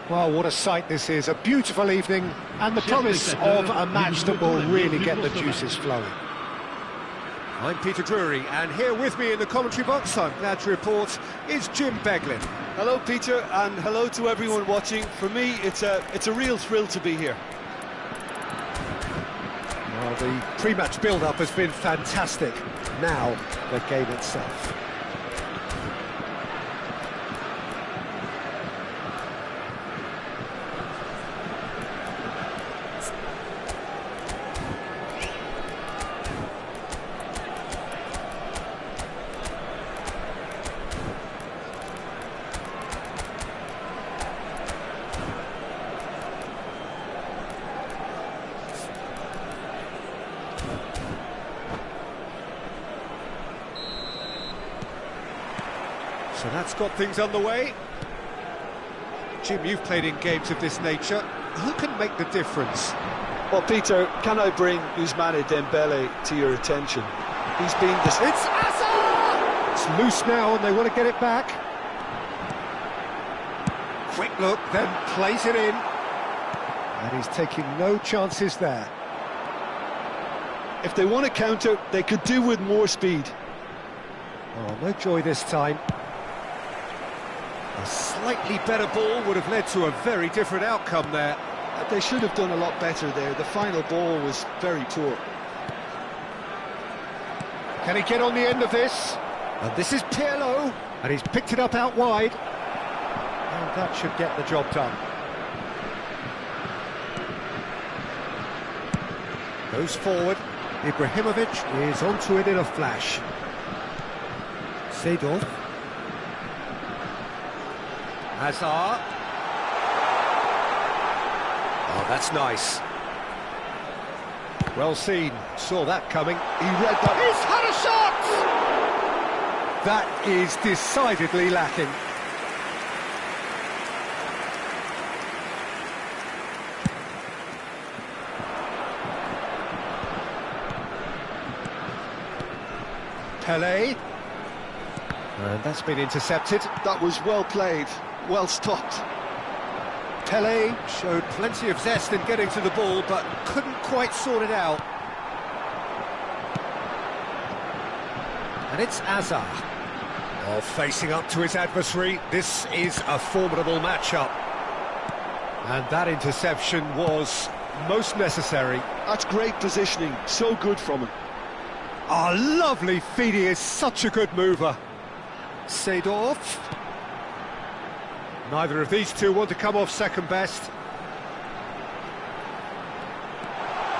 Well, what a sight this is. A beautiful evening and the promise of a match that will really get the juices flowing. I'm Peter Drury, and here with me in the commentary box, I'm glad to report, is Jim Beglin. Hello, Peter, and hello to everyone watching. For me, it's a real thrill to be here. Well, the pre-match build-up has been fantastic. Now, the game itself. So that's got things underway. Jim, you've played in games of this nature. Who can make the difference? Well, Peter, can I bring Ousmane Dembele to your attention? He's been this... It's Hazard! It's loose now and they want to get it back. Quick look, then plays it in. And he's taking no chances there. If they want to counter, they could do with more speed. Oh, no joy this time. A slightly better ball would have led to a very different outcome there. They should have done a lot better there. The final ball was very poor. Can he get on the end of this? And this is Pirlo, and he's picked it up out wide. And that should get the job done. Goes forward. Ibrahimovic is onto it in a flash. Seedorf. Hazard. Oh, that's nice. Well seen. Saw that coming. He read that. He's had a shot! That is decidedly lacking. Pelé. And that's been intercepted. That was well played, well stopped. Pelé showed plenty of zest in getting to the ball, but couldn't quite sort it out. And it's Hazard. Oh, facing up to his adversary, this is a formidable matchup. And that interception was most necessary. That's great positioning, so good from him. Oh, lovely feed, he is such a good mover. Seedorf. Neither of these two want to come off second best.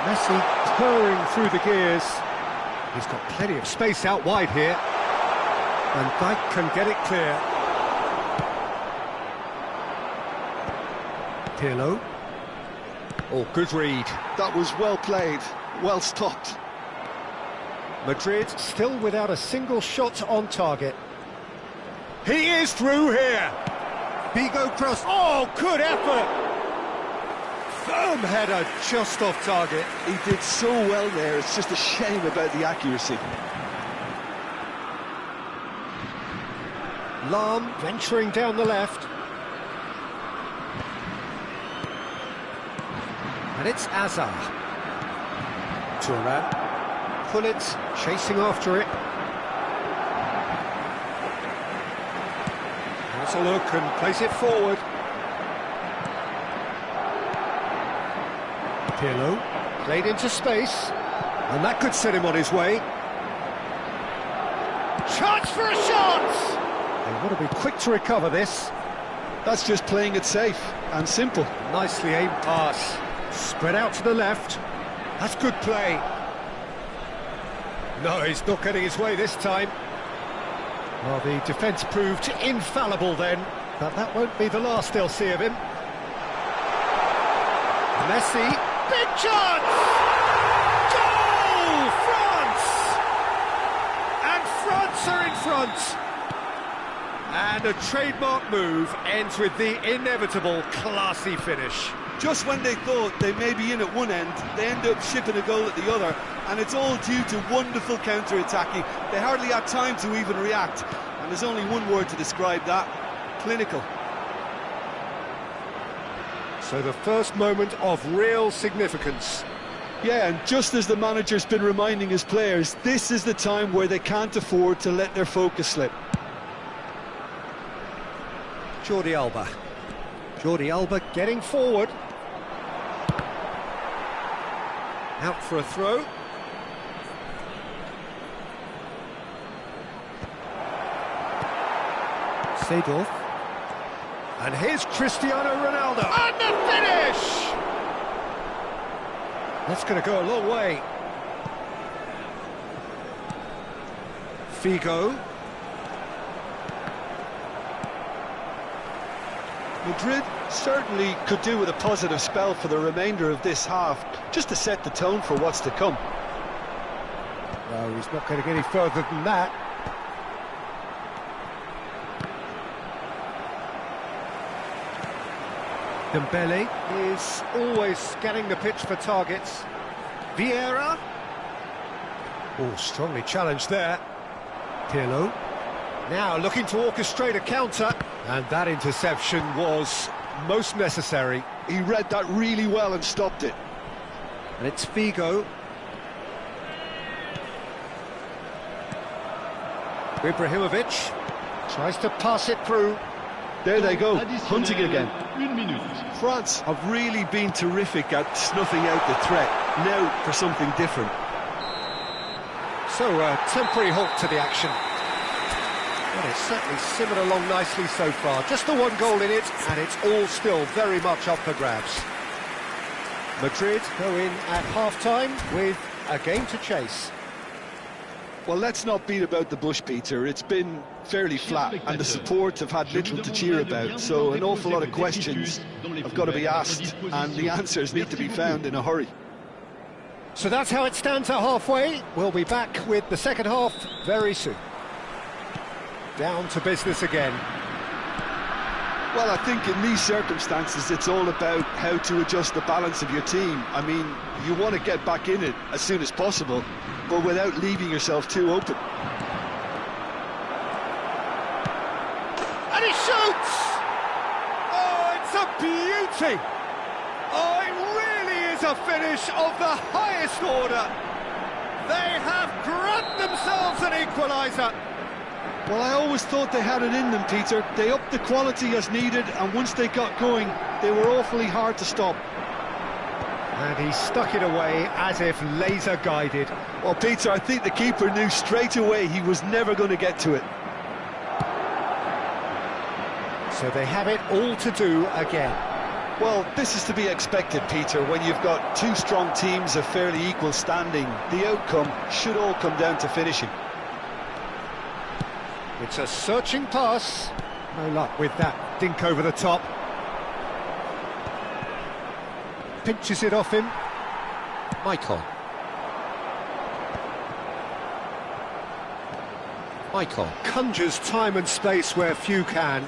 Messi purring through the gears. He's got plenty of space out wide here. Van Dijk can get it clear. Pirlo. Oh, good read. That was well played, well stopped. Madrid still without a single shot on target. He is through here. Figo cross. Oh, good effort. Firm header just off target. He did so well there. It's just a shame about the accuracy. Lahm venturing down the left. And it's Hazard. Thuram. Pullet chasing after it. Has a look and plays it forward. Pirlo played into space, and that could set him on his way. Chance for a shot! They want to be quick to recover this. That's just playing it safe and simple. Nicely aimed pass. Spread out to the left. That's good play. No, he's not getting his way this time. Well, the defence proved infallible then, but that won't be the last they'll see of him. Messi, big chance! Goal! France! And France are in front! And a trademark move ends with the inevitable classy finish. Just when they thought they may be in at one end, they end up shipping a goal at the other, and it's all due to wonderful counter-attacking. They hardly had time to even react, and there's only one word to describe that: clinical. So the first moment of real significance. Yeah, and just as the manager's been reminding his players, this is the time where they can't afford to let their focus slip. Jordi Alba. Jordi Alba getting forward. Out for a throw. Seedorf. And here's Cristiano Ronaldo. And the finish! That's going to go a long way. Figo. Madrid certainly could do with a positive spell for the remainder of this half, just to set the tone for what's to come. No, he's not going to get any further than that. Dembele is always scanning the pitch for targets. Vieira. Oh, strongly challenged there. Pirlo. Now looking to orchestrate a counter. And that interception was most necessary. He read that really well and stopped it. And it's Figo. Ibrahimovic tries to pass it through. There they go, hunting again. France have really been terrific at snuffing out the threat. Now for something different. So a temporary halt to the action. Well, it's certainly simmered along nicely so far. Just the one goal in it, and it's all still very much up for grabs. Madrid go in at half-time with a game to chase. Well, let's not beat about the bush, Peter. It's been fairly flat, and the support have had little to cheer about, so an awful lot of questions have got to be asked, and the answers need to be found in a hurry. So that's how it stands at halfway. We'll be back with the second half very soon. Down to business again. Well, I think in these circumstances it's all about how to adjust the balance of your team. I mean, you want to get back in it as soon as possible, but without leaving yourself too open. And he shoots! Oh, it's a beauty! Oh, it really is a finish of the highest order. They have grabbed themselves an equaliser. Well, I always thought they had it in them, Peter. They upped the quality as needed, and once they got going, they were awfully hard to stop. And he stuck it away as if laser-guided. Well, Peter, I think the keeper knew straight away he was never going to get to it. So they have it all to do again. Well, this is to be expected, Peter, when you've got two strong teams of fairly equal standing. The outcome should all come down to finishing. It's a searching pass. No luck with that dink over the top. Pinches it off him. Michael. Conjures time and space where few can.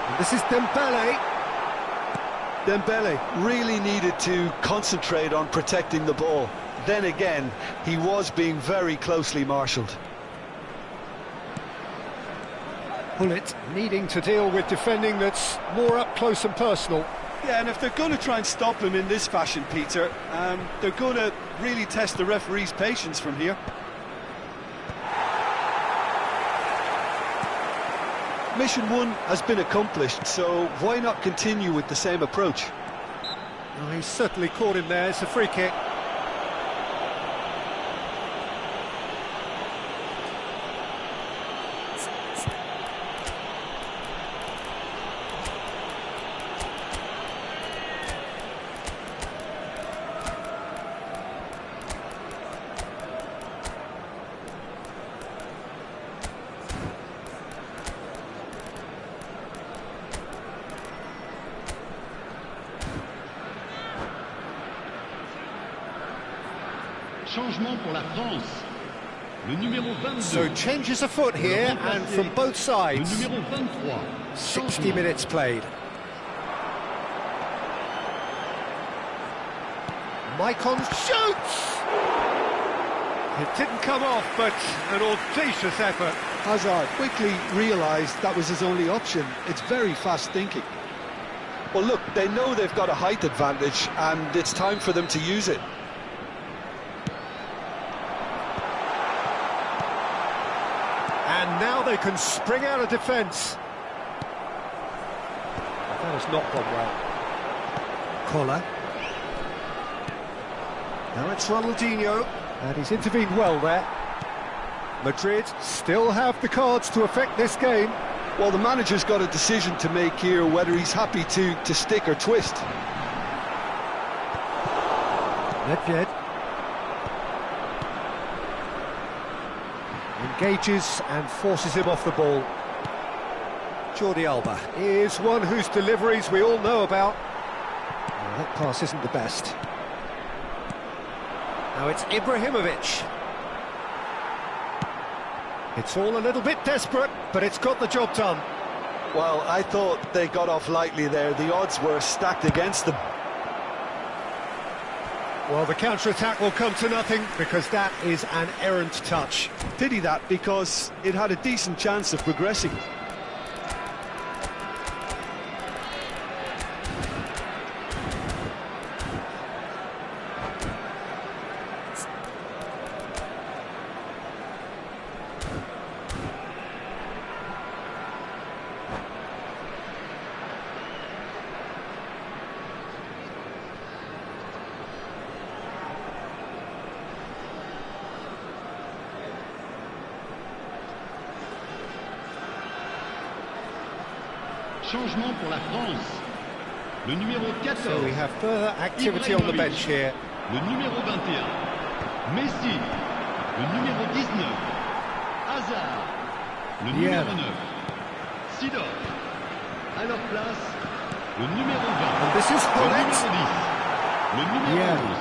And this is Dembele. Dembele really needed to concentrate on protecting the ball. Then again, he was being very closely marshalled. Gullit needing to deal with defending that's more up close and personal. Yeah, and if they're going to try and stop him in this fashion, Peter, they're going to really test the referee's patience from here. Mission one has been accomplished, so why not continue with the same approach? Oh, he's certainly caught him there. It's a free kick. Changement pour la France. Le numéro 22. So changes afoot here, and from both sides. Le numéro 23. 60 minutes played. Maicon shoots! It didn't come off, but an audacious effort. Hazard quickly realised that was his only option. It's very fast thinking. Well, look, they know they've got a height advantage, and it's time for them to use it. And now they can spring out of defence. That has not gone well. Koller. Now it's Ronaldinho, and he's intervened well there. Madrid still have the cards to affect this game. Well, the manager's got a decision to make here, whether he's happy to stick or twist. Nedved engages and forces him off the ball. Jordi Alba is one whose deliveries we all know about. Well, that pass isn't the best. Now it's Ibrahimovic. It's all a little bit desperate, but it's got the job done. Well, I thought they got off lightly there. The odds were stacked against them. Well, the counter-attack will come to nothing because that is an errant touch. Pity that, because it had a decent chance of progressing. Changement pour la France. Le numéro 14. So we have further activity on the bench here. Le numéro 21. Messi. Le numéro 19. Hazard. Le numéro 9. Sidor. À leur place, le numéro 20. And this is Le correct. numéro 10. Le numéro 12.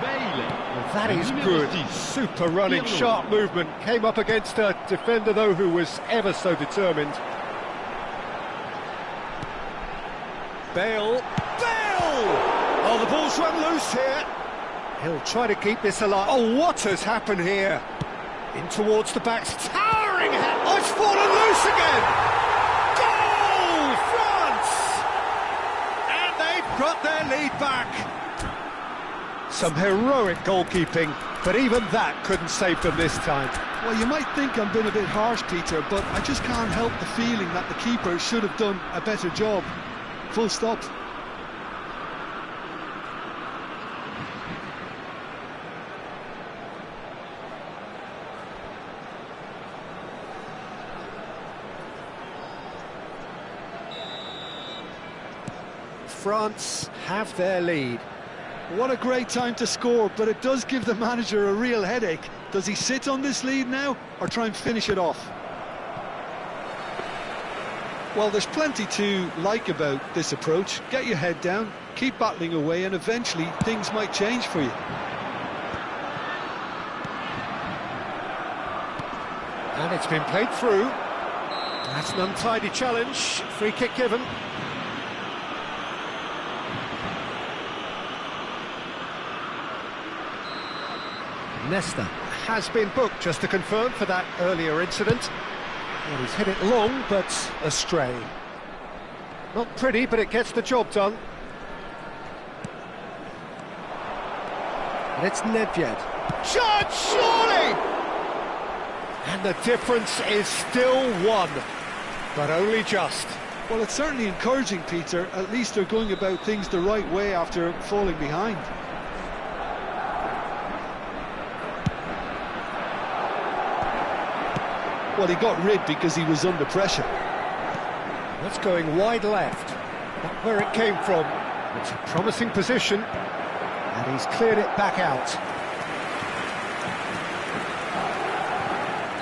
Bale. Well, that Le is numéro good. 6. Super running, Pirlo. sharp movement. Came up against a defender, though, who was ever so determined. Bale. Oh, the ball's run loose here. He'll try to keep this alive. Oh, what has happened here? In towards the backs. Towering head. Oh, it's fallen loose again. Goal, France! And they've got their lead back. Some heroic goalkeeping, but even that couldn't save them this time. Well, you might think I'm being a bit harsh, Peter, but I just can't help the feeling that the keeper should have done a better job. Full stop. France have their lead. What a great time to score, but it does give the manager a real headache. Does he sit on this lead now, or try and finish it off? Well, there's plenty to like about this approach. Get your head down, keep battling away, and eventually things might change for you. And it's been played through. That's an untidy challenge. Free kick given. Nesta has been booked, just to confirm, for that earlier incident. Well, he's hit it long, but astray. Not pretty, but it gets the job done. And it's Nedved. Shot, surely! And the difference is still one, but only just. Well, it's certainly encouraging, Peter. At least they're going about things the right way after falling behind. Well, he got rid because he was under pressure. That's going wide left. Not where it came from. It's a promising position. And he's cleared it back out.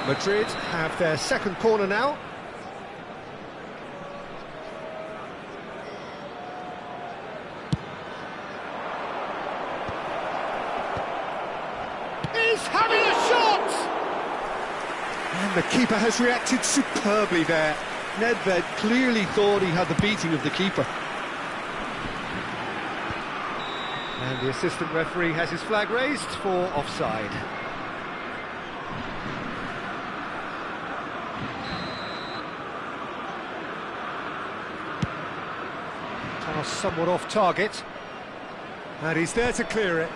Madrid have their second corner now. He's having a shot! And the keeper has reacted superbly there. Nedved clearly thought he had the beating of the keeper. And the assistant referee has his flag raised for offside. Pass somewhat off target. And he's there to clear it.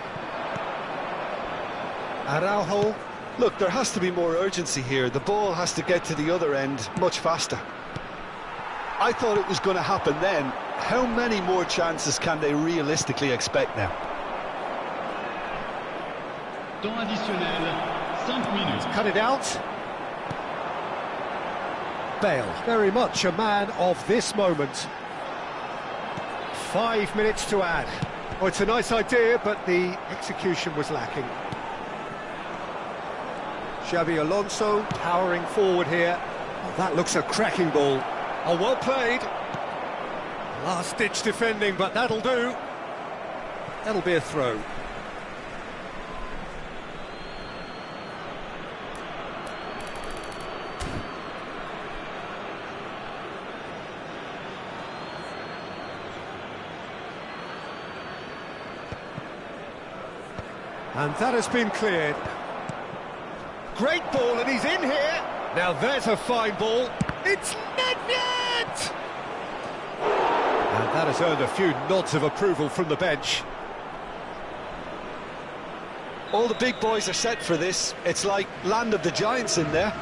Araujo. Look, there has to be more urgency here. The ball has to get to the other end much faster. I thought it was going to happen then. How many more chances can they realistically expect now? Temps additionnel, 5 minutes. Cut it out. Bale, very much a man of this moment. 5 minutes to add. Oh, it's a nice idea, but the execution was lacking. Xabi Alonso powering forward here. Oh, that looks a cracking ball. Oh, well played. Last-ditch defending, but that'll do. That'll be a throw. And that has been cleared. Great ball, and he's in here. Now there's a fine ball. It's Nedved! And that has earned a few nods of approval from the bench. All the big boys are set for this. It's like Land of the Giants in there.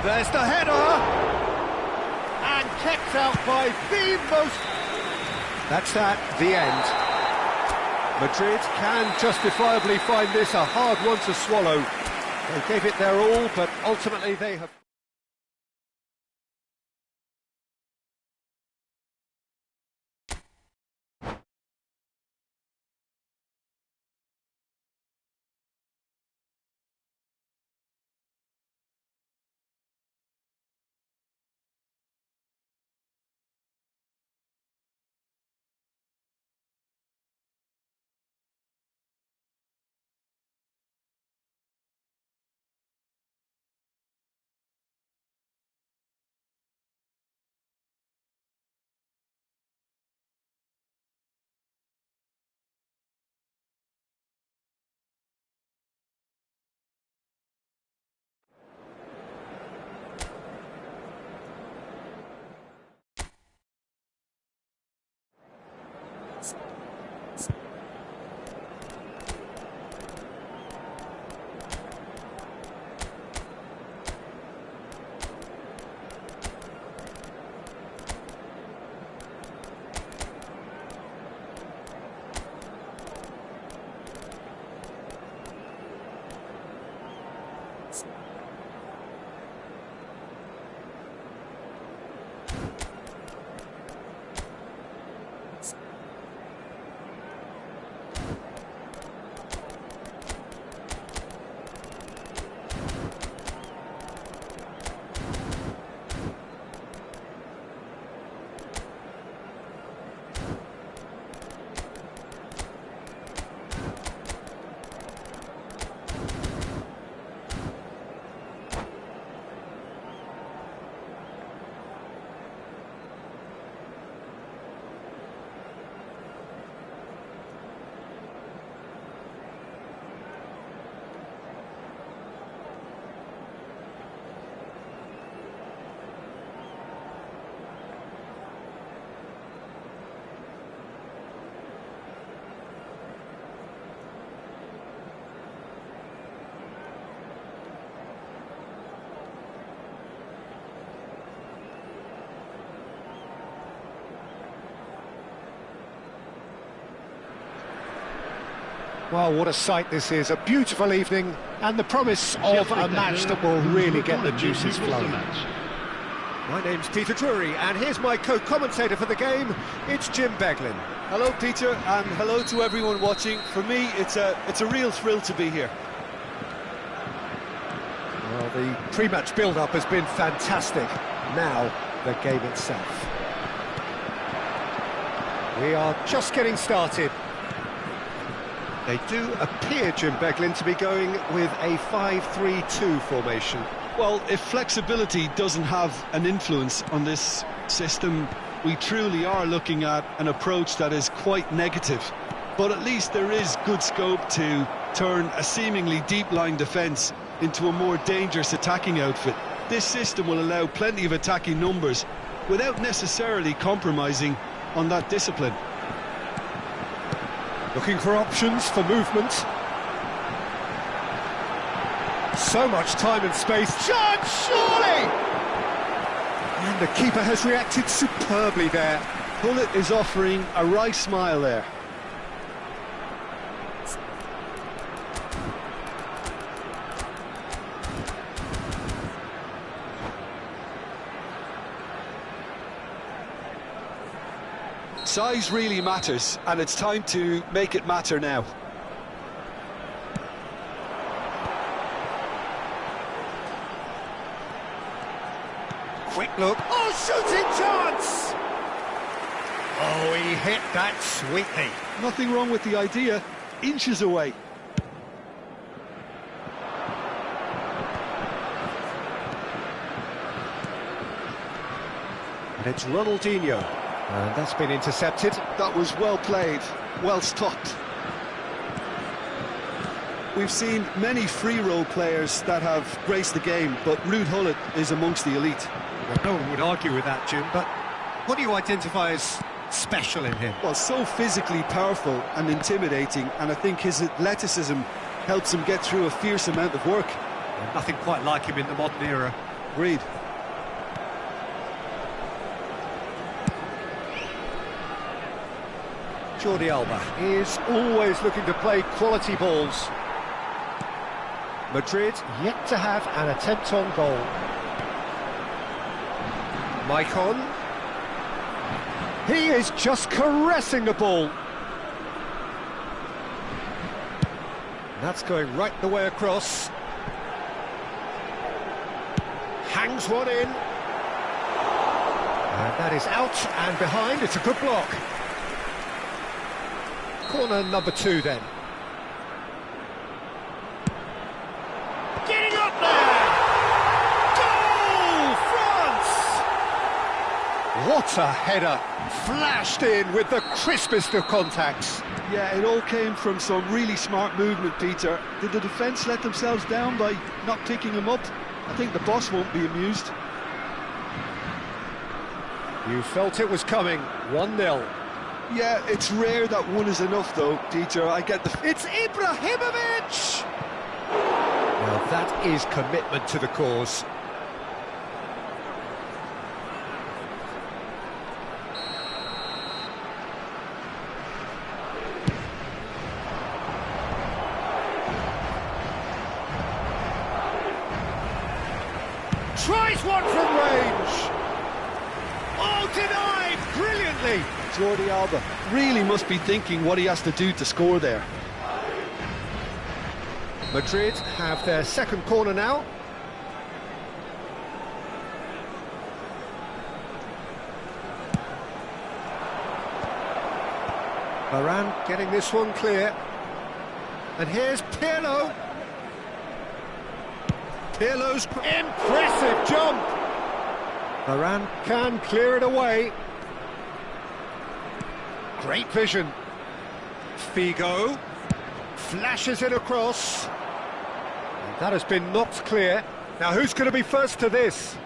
There's the header! And kept out by the most... That's that, the end. Madrid can justifiably find this a hard one to swallow. They gave it their all, but ultimately they have... Well, what a sight this is. A beautiful evening and the promise of a match that will really get the juices flowing. My name's Peter Drury, and here's my co-commentator for the game. It's Jim Beglin. Hello, Peter, and hello to everyone watching. For me, it's a real thrill to be here. Well, the pre-match build-up has been fantastic. Now, the game itself. We are just getting started. They do appear, Jim Beglin, to be going with a 5-3-2 formation. Well, if flexibility doesn't have an influence on this system, we truly are looking at an approach that is quite negative. But at least there is good scope to turn a seemingly deep-line defence into a more dangerous attacking outfit. This system will allow plenty of attacking numbers without necessarily compromising on that discipline. Looking for options for movement. So much time and space. Chance, surely! And the keeper has reacted superbly there. Gullit is offering a wry smile there. Size really matters, and it's time to make it matter now. Quick look. Oh, shooting chance! Oh, he hit that sweetly. Nothing wrong with the idea. Inches away. And it's Ronaldinho. And that's been intercepted. That was well played, well stopped. We've seen many free role players that have graced the game, but Ruud Gullit is amongst the elite. Well, no one would argue with that, Jim, but what do you identify as special in him? Well, so physically powerful and intimidating, and I think his athleticism helps him get through a fierce amount of work. Nothing quite like him in the modern era. Agreed. Jordi Alba is always looking to play quality balls. Madrid yet to have an attempt on goal. Maicon. He is just caressing the ball. That's going right the way across. Hangs one in. And that is out and behind. It's a good block. Corner number 2 then. Getting up there! Goal, France! What a header! Flashed in with the crispest of contacts. Yeah, it all came from some really smart movement, Peter. Did the defence let themselves down by not picking him up? I think the boss won't be amused. You felt it was coming. 1-0. Yeah, it's rare that one is enough, though, Peter. I get the... It's Ibrahimovic! Now that is commitment to the cause. Tries one from range! Oh, denied! Brilliantly! Jordi Alba really must be thinking what he has to do to score there. Madrid have their second corner now. Varane getting this one clear. And here's Pirlo. Pirlo's impressive jump. Varane can clear it away. Great vision. Figo flashes it across. And that has been knocked clear. Now who's going to be first to this?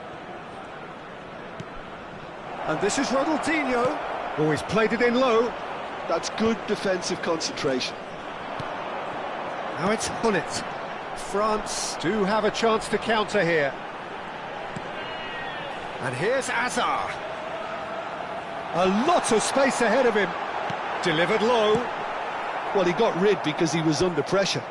And this is Ronaldinho. Oh, he's played it in low. That's good defensive concentration. Now it's Gullit. France do have a chance to counter here. And here's Hazard. A lot of space ahead of him. Delivered low. Well, he got rid because he was under pressure.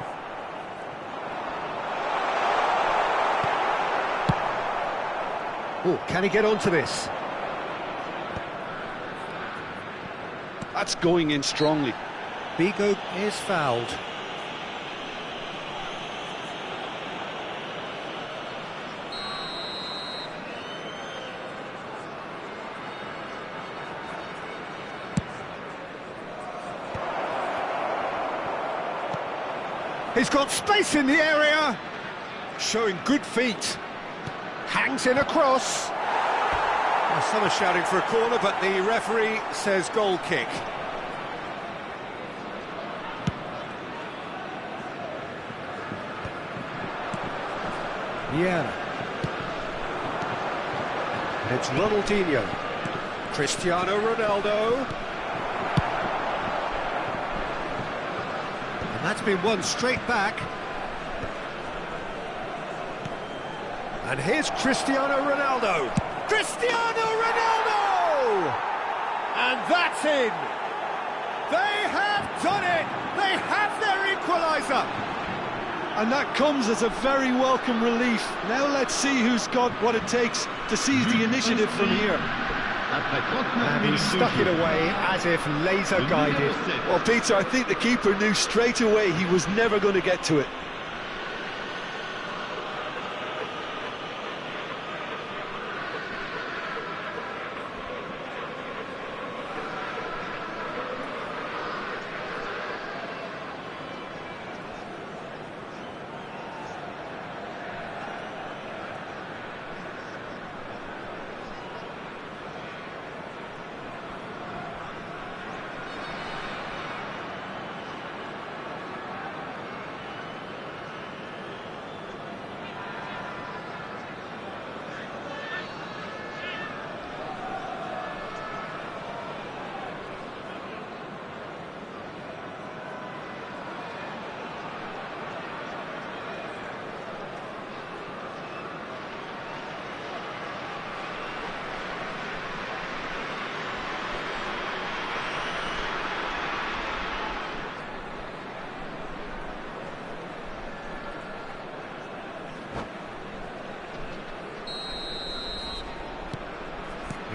Oh, can he get onto this? That's going in strongly. Figo is fouled. He's got space in the area. Showing good feet. Hangs in across. Well, some are shouting for a corner, but the referee says goal kick. Vieira. And it's Ronaldinho. Cristiano Ronaldo. And that's been won straight back. And here's Cristiano Ronaldo. Cristiano Ronaldo! And that's in. They have done it. They have their equaliser. And that comes as a very welcome relief. Now let's see who's got what it takes to seize the initiative from here. And he stuck it away as if laser guided. Well, Peter, I think the keeper knew straight away he was never going to get to it.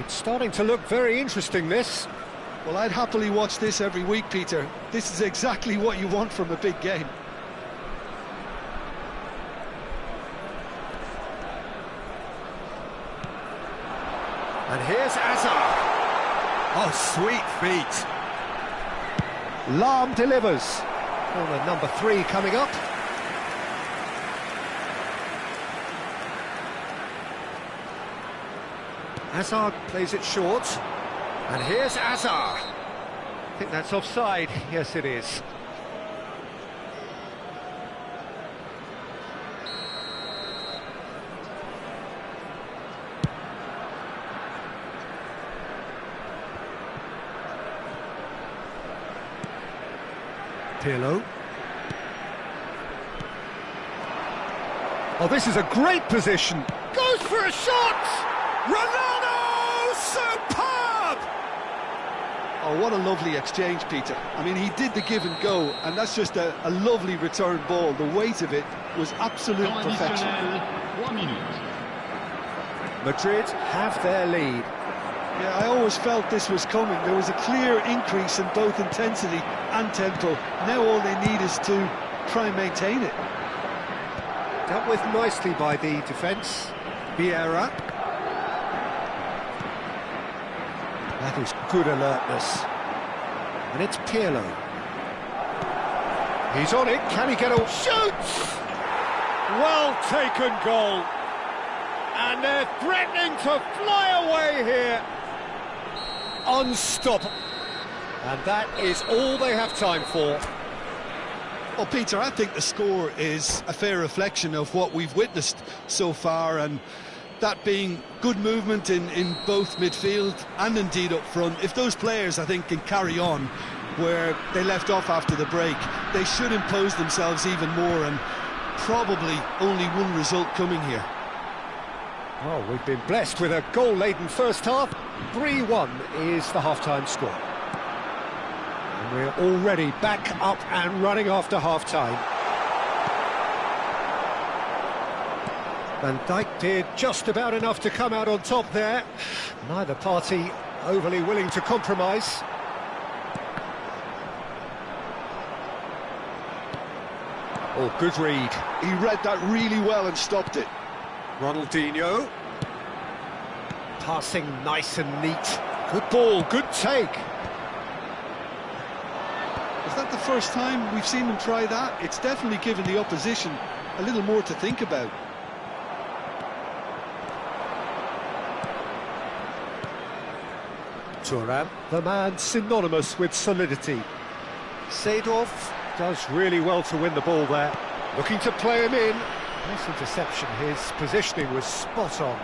It's starting to look very interesting, this. Well, I'd happily watch this every week, Peter. This is exactly what you want from a big game. And here's Hazard. Oh, sweet feet. Lahm delivers. Corner number 3 coming up. Hazard plays it short. And here's Hazard. I think that's offside. Yes, it is. Pirlo. Oh, this is a great position. Goes for a shot! Ronaldo! Superb! Oh, what a lovely exchange, Peter. I mean, he did the give and go, and that's just a lovely return ball. The weight of it was absolute perfection. Madrid have their lead. Yeah, I always felt this was coming. There was a clear increase in both intensity and tempo. Now all they need is to try and maintain it. Dealt with nicely by the defence. Vieira. That is good alertness. And it's Pirlo. He's on it. Can he get a... Shoots! Well taken goal. And they're threatening to fly away here. Unstoppable. And that is all they have time for. Well, Peter, I think the score is a fair reflection of what we've witnessed so far, and that being good movement in both midfield and indeed up front. If those players, I think, can carry on where they left off after the break, they should impose themselves even more, and probably only one result coming here. Oh, we've been blessed with a goal-laden first half. 3-1 is the half-time score. And we're already back up and running after half-time. Van Dijk did just about enough to come out on top there. Neither party overly willing to compromise. Oh, good read. He read that really well and stopped it. Ronaldinho. Passing nice and neat. Good ball, good take. Is that the first time we've seen them try that? It's definitely given the opposition a little more to think about. Thuram, the man synonymous with solidity. Seedorf does really well to win the ball there. Looking to play him in. Nice interception, his positioning was spot on.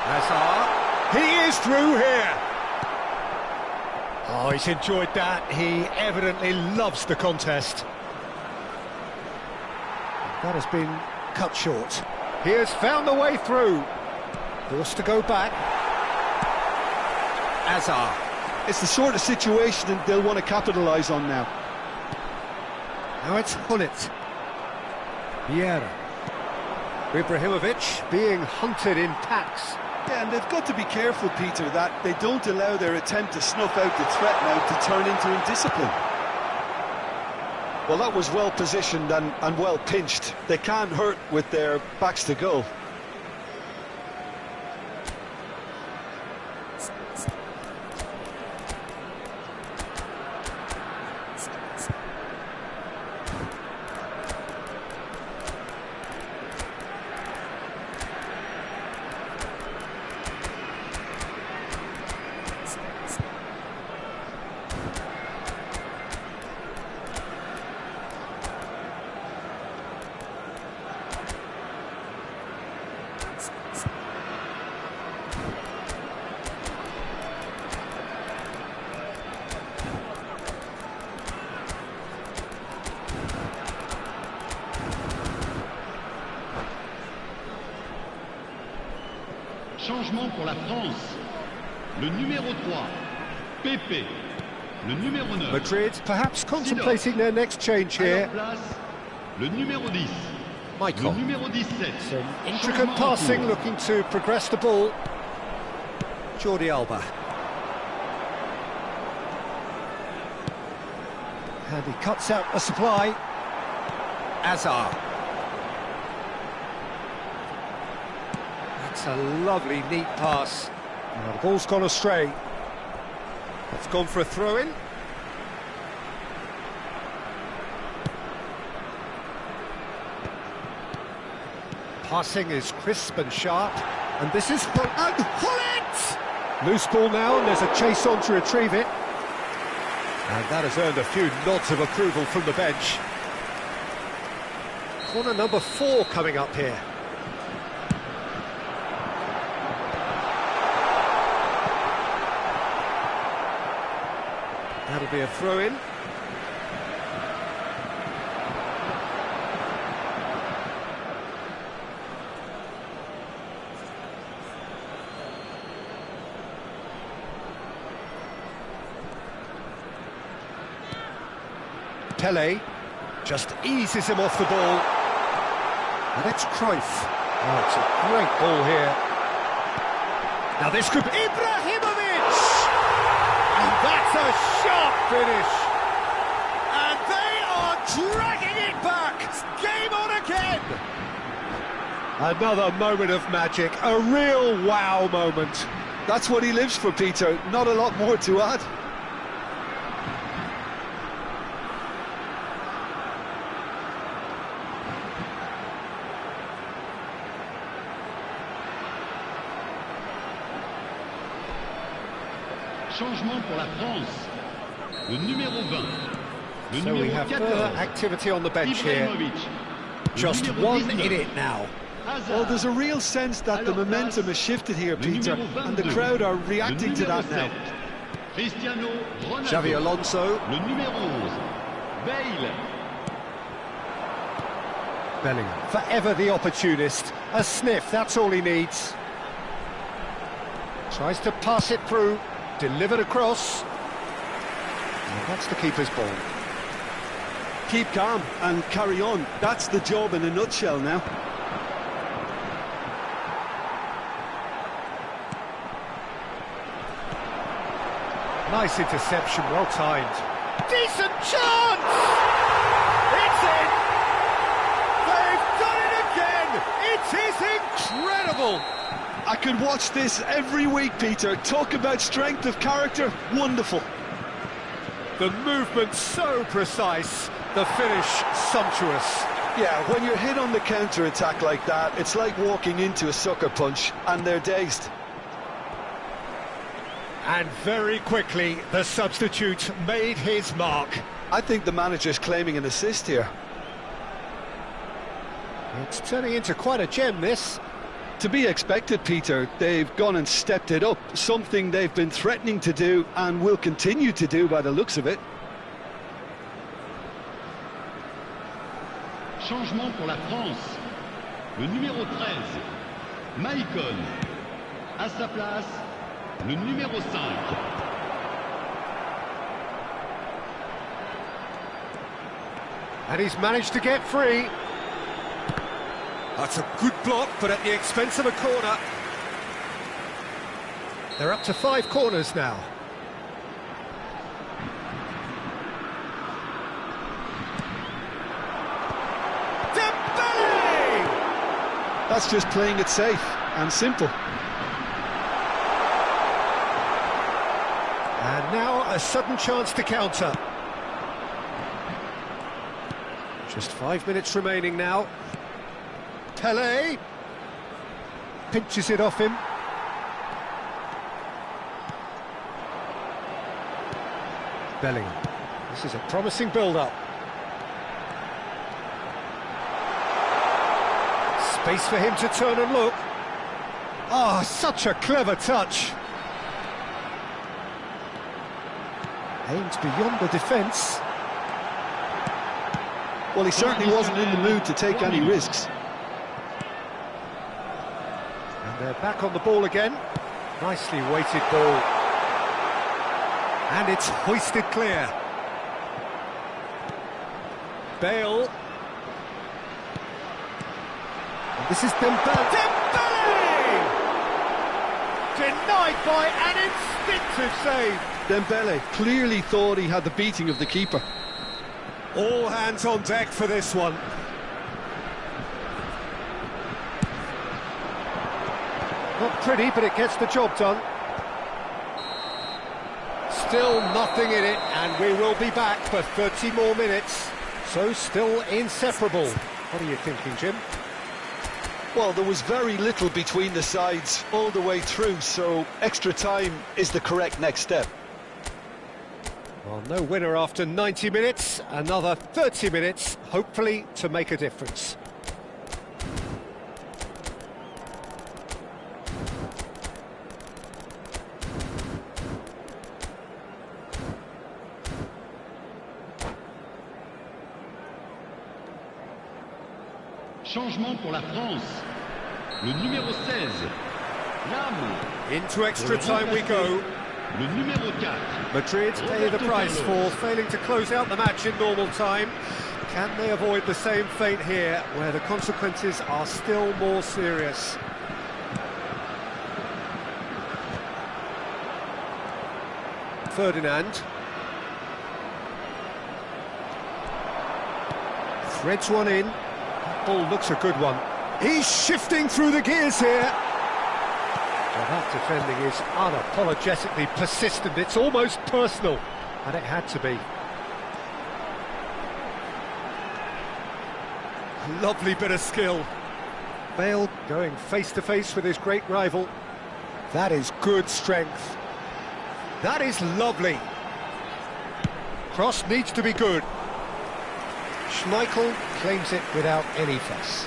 Hazard, he is through here! Oh, he's enjoyed that, he evidently loves the contest. That has been cut short. He has found the way through. Forced to go back. Hazard. It's the sort of situation they'll want to capitalise on now. Now it's Hullet. Vieira. Ibrahimovic being hunted in packs. Yeah, and they've got to be careful, Peter, that they don't allow their attempt to snuff out the threat now to turn into indiscipline. Well, that was well positioned and well pinched. They can't hurt with their backs to goal. Changement pour la France. Le numéro 3, Pepe. Le numéro 9. Madrid perhaps contemplating their next change here. Place, le numéro 10. Michael. Le numéro 17. Some intricate passing, looking to progress the ball. Jordi Alba. And he cuts out a supply. Hazard. That's a lovely, neat pass. Now the ball's gone astray. It's gone for a throw-in. Passing is crisp and sharp. And this is Hullet! Loose ball now, and there's a chase on to retrieve it. And that has earned a few nods of approval from the bench. Corner number 4 coming up here. That'll be a throw-in. Pele just eases him off the ball. And it's Cruyff. Oh, it's a great ball here. Now this could be Ibrahimovic! And that's a sharp finish. And they are dragging it back. Game on again. Another moment of magic, a real wow moment. That's what he lives for, Peter. Not a lot more to add. Changement pour la France. Le numéro 20. Le So we numéro have 14. further activity on the bench here. Ibrahimovic. Just Le numéro one 19. in it now. Hazard. Well, there's a real sense that the momentum has shifted here, Peter, and the crowd are reacting to that now. Cristiano Ronaldo. Xavi Alonso. Le numéro 11. Bale. Bellingham. Forever the opportunist. A sniff, that's all he needs. Tries to pass it through. Delivered across. And that's the keeper's ball. Keep calm and carry on. That's the job in a nutshell now. Nice interception, well timed. Decent chance! It's in! They've done it again! It is incredible! I could watch this every week, Peter. Talk about strength of character. Wonderful. The movement so precise, the finish sumptuous. Yeah, when you're hit on the counter-attack like that, it's like walking into a sucker punch, and they're dazed. And very quickly, the substitute made his mark. I think the manager's claiming an assist here. It's turning into quite a gem, this. To be expected, Peter. They've gone and stepped it up, something they've been threatening to do and will continue to do by the looks of it. Changement pour la France. Le numéro 13, Maicon. À sa place, le numéro 5. And he's managed to get free. That's a good block, but at the expense of a corner. They're up to 5 corners now. Dembele! That's just playing it safe and simple. And now a sudden chance to counter. Just 5 minutes remaining now. Pelé pinches it off him. Bellingham. This is a promising build-up. Space for him to turn and look. Ah, such a clever touch. Aimed beyond the defence. Well, he certainly wasn't in the mood to take any risks. And they're back on the ball again. Nicely weighted ball. And it's hoisted clear. Bale. And this is Dembele. Dembele! Denied by an instinctive save. Dembele clearly thought he had the beating of the keeper. All hands on deck for this one. Not pretty, but it gets the job done. Still nothing in it, and we will be back for 30 more minutes. So still inseparable. What are you thinking, Jim? Well, there was very little between the sides all the way through, so extra time is the correct next step. Well, no winner after 90 minutes, another 30 minutes, hopefully to make a difference. Changement pour la France. Le numéro 16, Lam. Into extra time we go. Le numéro 4. Madrid pay the price for failing to close out the match in normal time. Can they avoid the same fate here, where the consequences are still more serious? Ferdinand. Threads one in. Ball looks a good one. He's shifting through the gears here. Well, that defending is unapologetically persistent. It's almost personal, and it had to be. Lovely bit of skill. Bale going face-to-face with his great rival. That is good strength. That is lovely. Cross needs to be good. Schmeichel claims it without any fuss.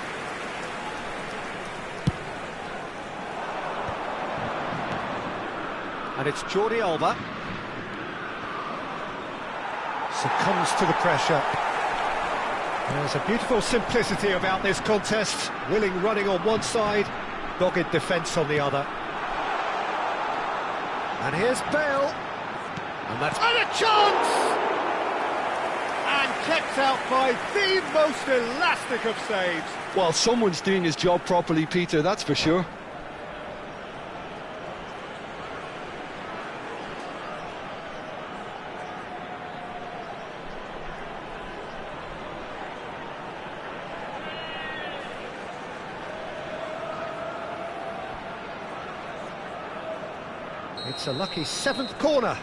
And it's Jordi Alba. Succumbs to the pressure. There's a beautiful simplicity about this contest. Willing running on one side, dogged defence on the other. And here's Bale. And that's a chance! And kept out by the most elastic of saves. Well, someone's doing his job properly, Peter, that's for sure. It's a lucky 7th corner.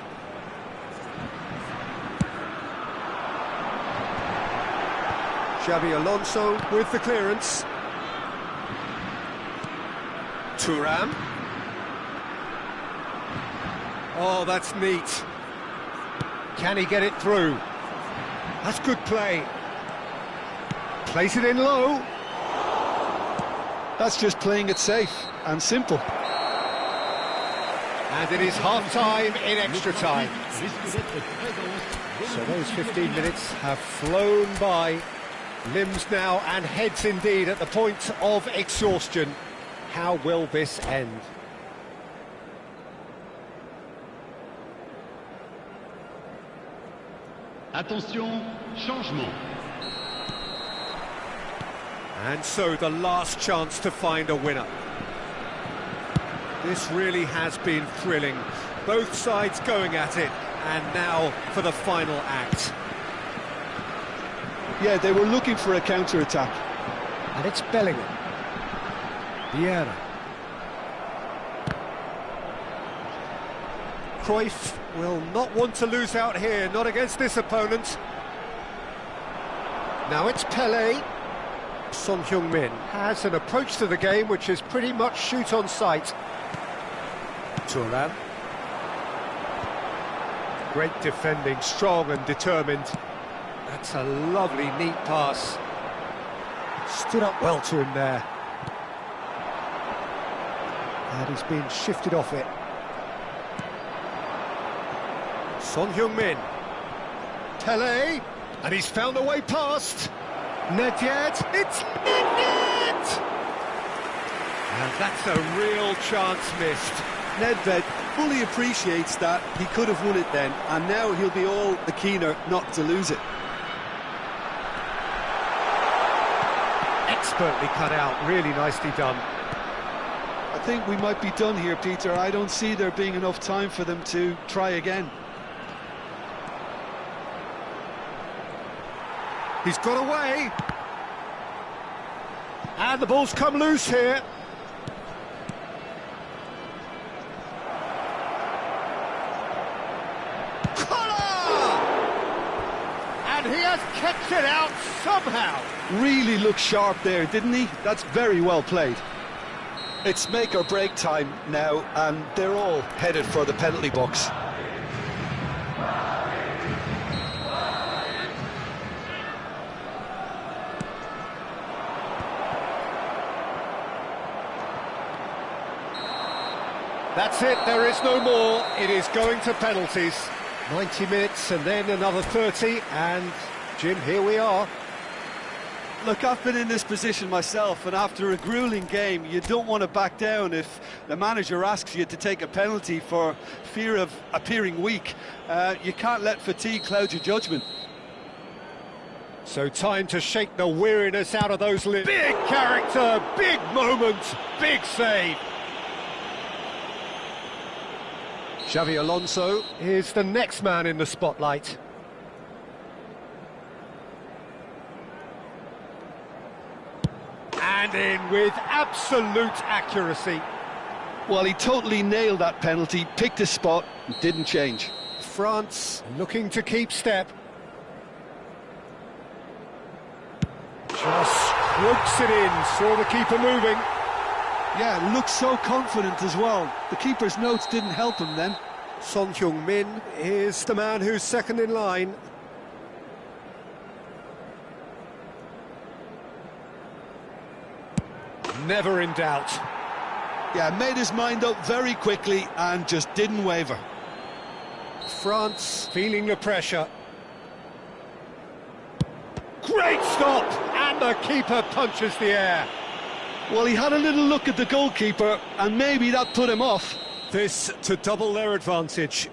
Xabi Alonso with the clearance. Thuram. Oh, that's neat. Can he get it through? That's good play. Plays it in low. That's just playing it safe and simple. And it is half-time in extra time. So those 15 minutes have flown by. Limbs now and heads indeed at the point of exhaustion. How will this end? Attention, changement. And so the last chance to find a winner. This really has been thrilling. Both sides going at it, and now for the final act. Yeah, they were looking for a counter-attack. And it's Bellingham. Vieira. Cruyff will not want to lose out here, not against this opponent. Now it's Pelé. Son Heung-min has an approach to the game which is pretty much shoot on sight. Thuram. Great defending, strong and determined. That's a lovely, neat pass. Stood up well to him there. And he's been shifted off it. Son Heung-min. Pelé. And he's found a way past. Nedved. It's Nedved! And that's a real chance missed. Nedved fully appreciates that he could have won it then, and now he'll be all the keener not to lose it. Expertly cut out, really nicely done. I think we might be done here, Peter. I don't see there being enough time for them to try again. He's got away. And the ball's come loose here. And he has kept it out somehow. Really looked sharp there, didn't he? That's very well played. It's make or break time now, and they're all headed for the penalty box. That's it, there is no more. It is going to penalties. 90 minutes and then another 30, and Jim, here we are. Look, I've been in this position myself, and after a gruelling game, you don't want to back down if the manager asks you to take a penalty for fear of appearing weak. You can't let fatigue cloud your judgment. So time to shake the weariness out of those limbs. Big character, big moment, big save. Xavi Alonso is the next man in the spotlight. And in with absolute accuracy. Well, he totally nailed that penalty, picked his spot, and didn't change. France looking to keep step. Just scrapes it in, saw the keeper moving. Yeah, looked so confident as well. The keeper's notes didn't help him then. Son Heung-min is the man who's second in line. Never in doubt. Yeah, made his mind up very quickly and just didn't waver. France feeling the pressure. Great stop! And the keeper punches the air. Well, he had a little look at the goalkeeper, and maybe that put him off. This to double their advantage.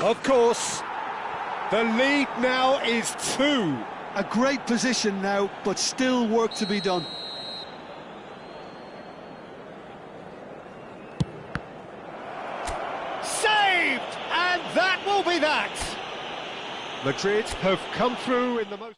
Of course, the lead now is 2. A great position now, but still work to be done. Saved! And that will be that! Madrid have come through in the most...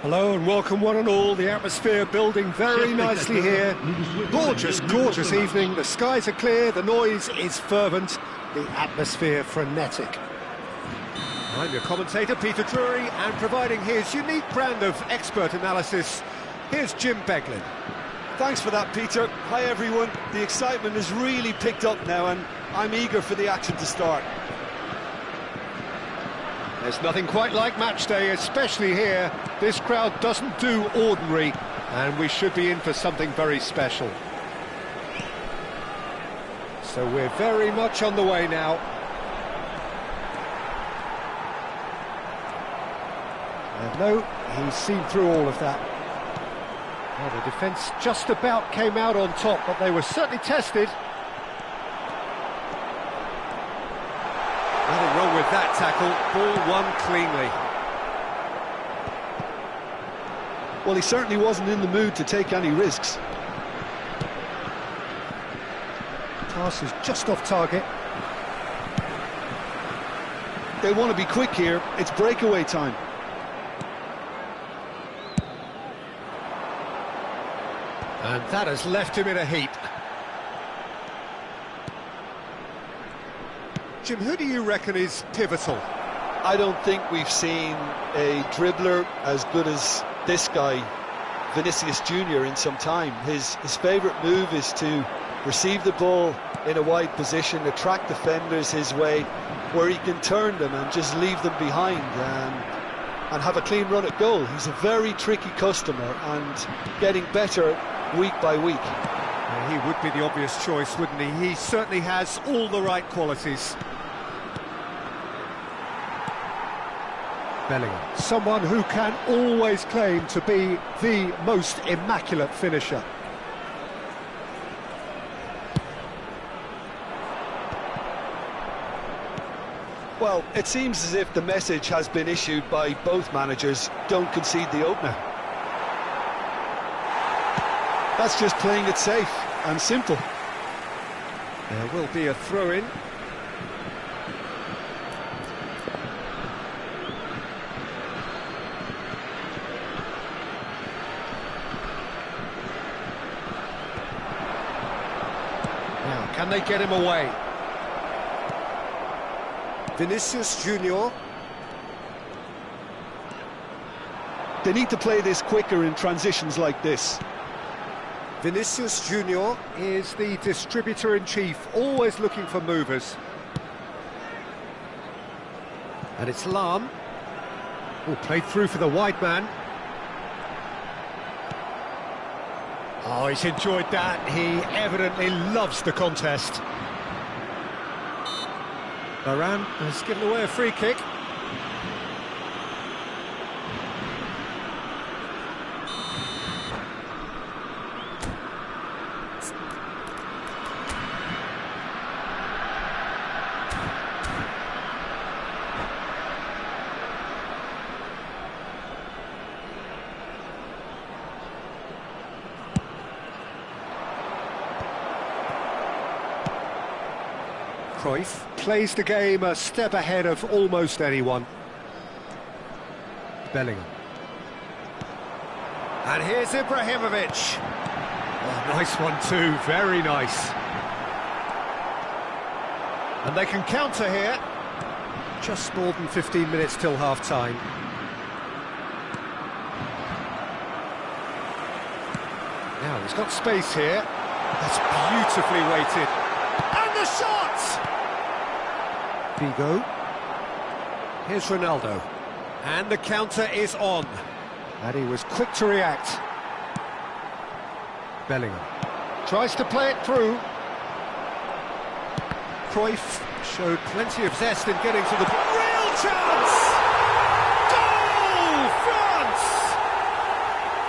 Hello and welcome one and all. The atmosphere building very nicely here. Gorgeous, gorgeous evening. The skies are clear, the noise is fervent, the atmosphere frenetic. I'm your commentator, Peter Drury, and providing his unique brand of expert analysis, here's Jim Beglin. Thanks for that, Peter. Hi, everyone. The excitement has really picked up now, and I'm eager for the action to start. There's nothing quite like match day, especially here. This crowd doesn't do ordinary, and we should be in for something very special. So we're very much on the way now. And no, he's seen through all of that. Well, the defence just about came out on top, but they were certainly tested. Nothing wrong with that tackle, ball won cleanly. Well, he certainly wasn't in the mood to take any risks. Pass is just off target. They want to be quick here, it's breakaway time. And that has left him in a heap. Jim, who do you reckon is pivotal? I don't think we've seen a dribbler as good as this guy, Vinicius Junior, in some time. His favourite move is to receive the ball in a wide position, attract defenders his way, where he can turn them and just leave them behind and have a clean run at goal. He's a very tricky customer and getting better week by week. He would be the obvious choice, wouldn't he? He certainly has all the right qualities. Bellingham, someone who can always claim to be the most immaculate finisher. Well, it seems as if the message has been issued by both managers: don't concede the opener. That's just playing it safe and simple. There will be a throw-in. Now, can they get him away? Vinicius Junior. They need to play this quicker in transitions like this. Vinicius Junior is the distributor-in-chief, always looking for movers. And it's Lahm, who played through for the wide man. Oh, he's enjoyed that. He evidently loves the contest. Varane has given away a free kick. Cruyff plays the game a step ahead of almost anyone. Bellingham. And here's Ibrahimovic. Oh, nice one too, very nice. And they can counter here. Just more than 15 minutes till half-time. Now, he's got space here. That's beautifully weighted. And the shot! Figo. Here's Ronaldo. And the counter is on. And he was quick to react. Bellingham. Tries to play it through. Cruyff showed plenty of zest in getting to the... Real chance! Goal! France!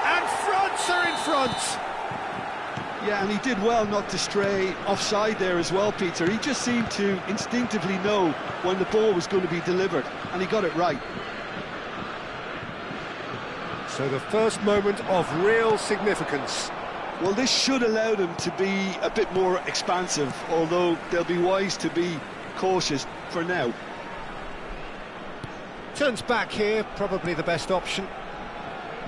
And France are in front. Yeah, and he did well not to stray offside there as well, Peter. He just seemed to instinctively know when the ball was going to be delivered, and he got it right. So the first moment of real significance. Well, this should allow them to be a bit more expansive, although they'll be wise to be cautious for now. Turns back here, probably the best option.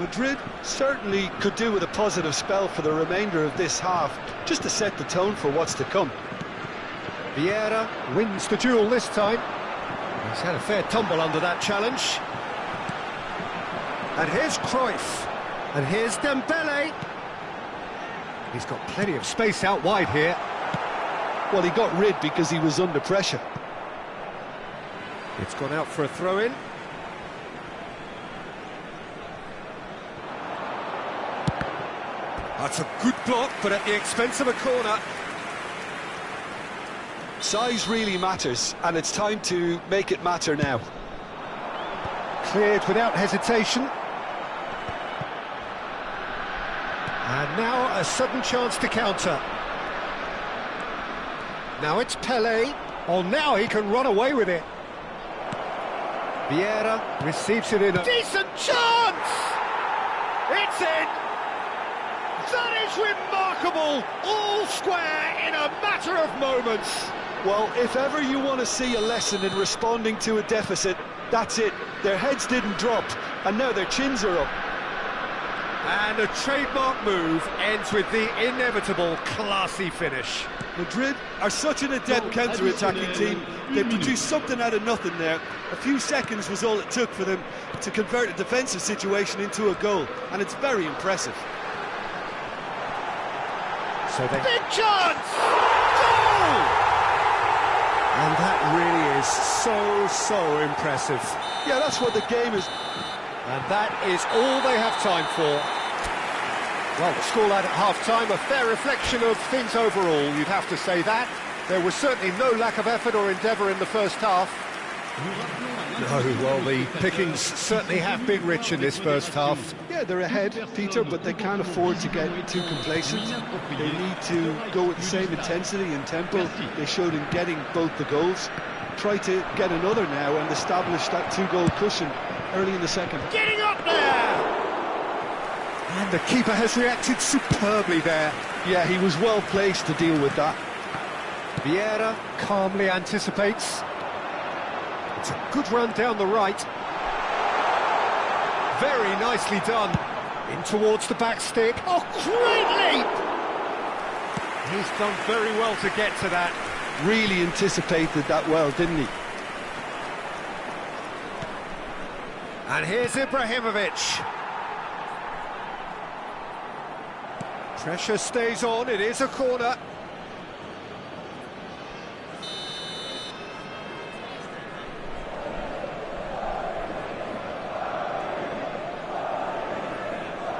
Madrid certainly could do with a positive spell for the remainder of this half, just to set the tone for what's to come. Vieira wins the duel this time. He's had a fair tumble under that challenge. And here's Cruyff. And here's Dembele. He's got plenty of space out wide here. Well, he got rid because he was under pressure. It's gone out for a throw-in. That's a good block, but at the expense of a corner. Size really matters, and it's time to make it matter now. Cleared without hesitation. And now a sudden chance to counter. Now it's Pelé. Oh, now he can run away with it. Vieira receives it in a decent chance! It's in! That is remarkable! All square in a matter of moments! Well, if ever you want to see a lesson in responding to a deficit, that's it. Their heads didn't drop, and now their chins are up. And a trademark move ends with the inevitable classy finish. Madrid are such an adept counter-attacking team. They produced something out of nothing there. A few seconds was all it took for them to convert a defensive situation into a goal, and it's very impressive. So they... Big chance! Goal! And that really is so impressive. Yeah, that's what the game is. And that is all they have time for. Well, the scoreline at half-time, a fair reflection of things overall, you'd have to say that. There was certainly no lack of effort or endeavour in the first half. No, well, the pickings certainly have been rich in this first half. Yeah, they're ahead, Peter, but they can't afford to get too complacent. They need to go with the same intensity and tempo they showed in getting both the goals. Try to get another now and establish that two-goal cushion early in the second. Getting up there! And the keeper has reacted superbly there. Yeah, he was well placed to deal with that. Vieira calmly anticipates. It's a good run down the right. Very nicely done. In towards the back stick. Oh, great leap! He's done very well to get to that. Really anticipated that well, didn't he? And here's Ibrahimovic. Pressure stays on, it is a corner.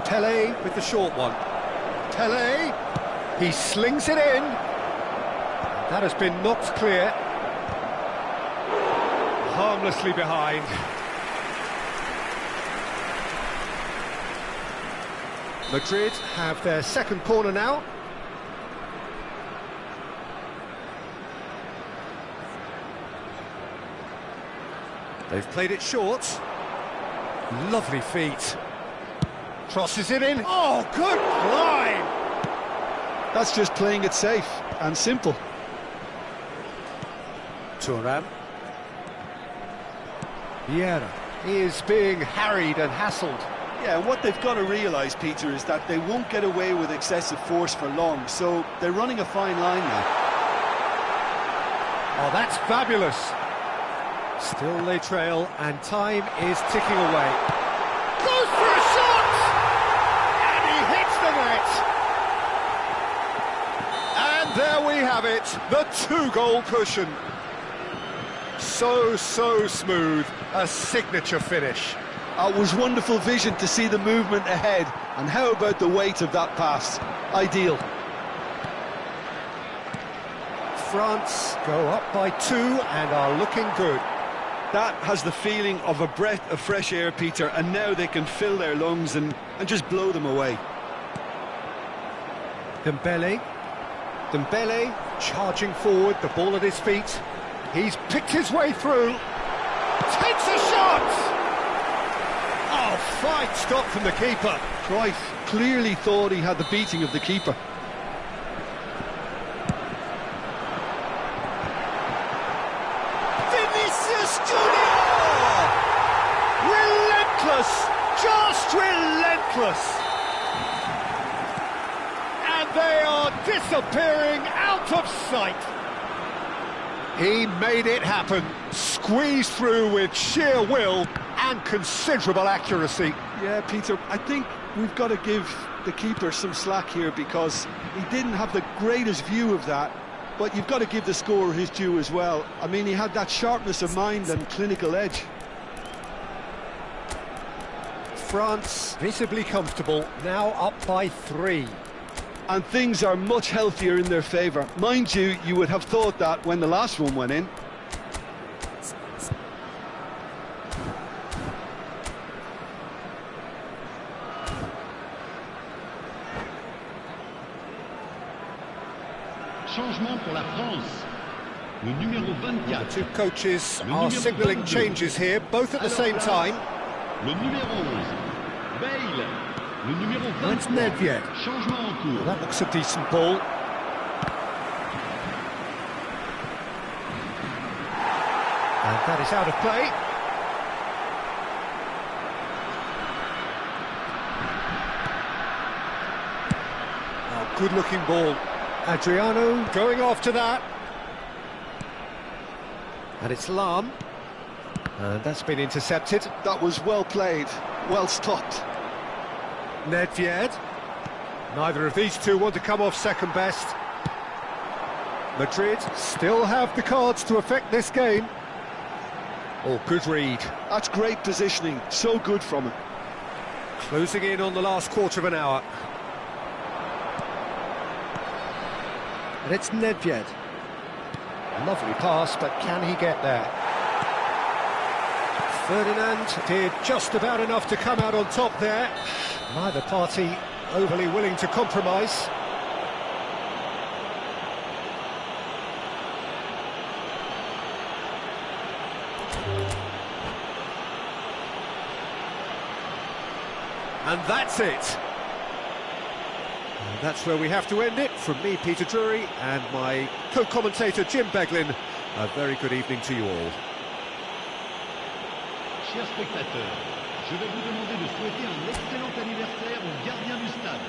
Pelé with the short one. Pelé, he slings it in. That has been knocked clear. Harmlessly behind. Madrid have their second corner now. They've played it short. Lovely feet. Crosses it in. Oh, good climb! That's just playing it safe and simple. Thuram. Vieira is being harried and hassled. Yeah, and what they've got to realise, Peter, is that they won't get away with excessive force for long, so they're running a fine line now. Oh, that's fabulous. Still they trail, and time is ticking away. Goes for a shot! And he hits the net! And there we have it, the two-goal cushion. So smooth, a signature finish. It was wonderful vision to see the movement ahead, and how about the weight of that pass? Ideal. France go up by 2 and are looking good. That has the feeling of a breath of fresh air, Peter, and now they can fill their lungs and just blow them away. Dembele charging forward, the ball at his feet. He's picked his way through. Takes a shot! Oh, fine stop from the keeper. Cruyff clearly thought he had the beating of the keeper. Vinicius Junior! Relentless, just relentless. And they are disappearing out of sight. He made it happen, squeezed through with sheer will and considerable accuracy. Yeah, Peter, I think we've got to give the keeper some slack here because he didn't have the greatest view of that, but you've got to give the scorer his due as well. I mean, he had that sharpness of mind and clinical edge. France visibly comfortable, now up by 3. And things are much healthier in their favour. Mind you, you would have thought that when the last one went in. Changement pour la France. Le numéro 24. The two coaches are signalling changes here, both at the same time. Le numéro 11. Bale. Le numéro 23. That's Nedved. Changement en cours. That looks a decent ball. And that is out of play. Oh, good-looking ball. Adriano going after that. And it's Lahm. And that's been intercepted. That was well played, well stopped. Nedved. Neither of these two want to come off second best. Madrid still have the cards to affect this game. Oh, good read. That's great positioning, so good from him. Closing in on the last quarter of an hour. And it's Nedved. Lovely pass, but can he get there? Ferdinand did just about enough to come out on top there. Neither party overly willing to compromise. And that's it. And that's where we have to end it. From me, Peter Drury, and my co-commentator, Jim Beglin, a very good evening to you all. Chers spectateurs, je vais vous demander de souhaiter un excellent anniversaire au gardien du stade.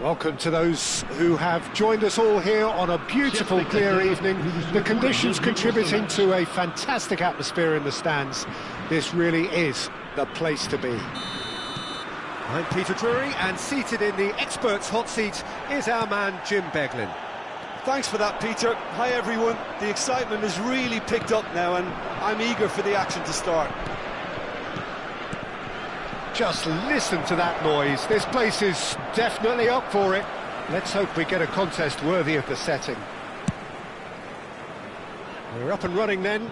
Welcome to those who have joined us all here on a beautiful, clear evening. The conditions contributing to a fantastic atmosphere in the stands. This really is the place to be. I'm Peter Drury, and seated in the experts' hot seat is our man Jim Beglin. Thanks for that, Peter. Hi, everyone. The excitement has really picked up now, and I'm eager for the action to start. Just listen to that noise. This place is definitely up for it. Let's hope we get a contest worthy of the setting. We're up and running then.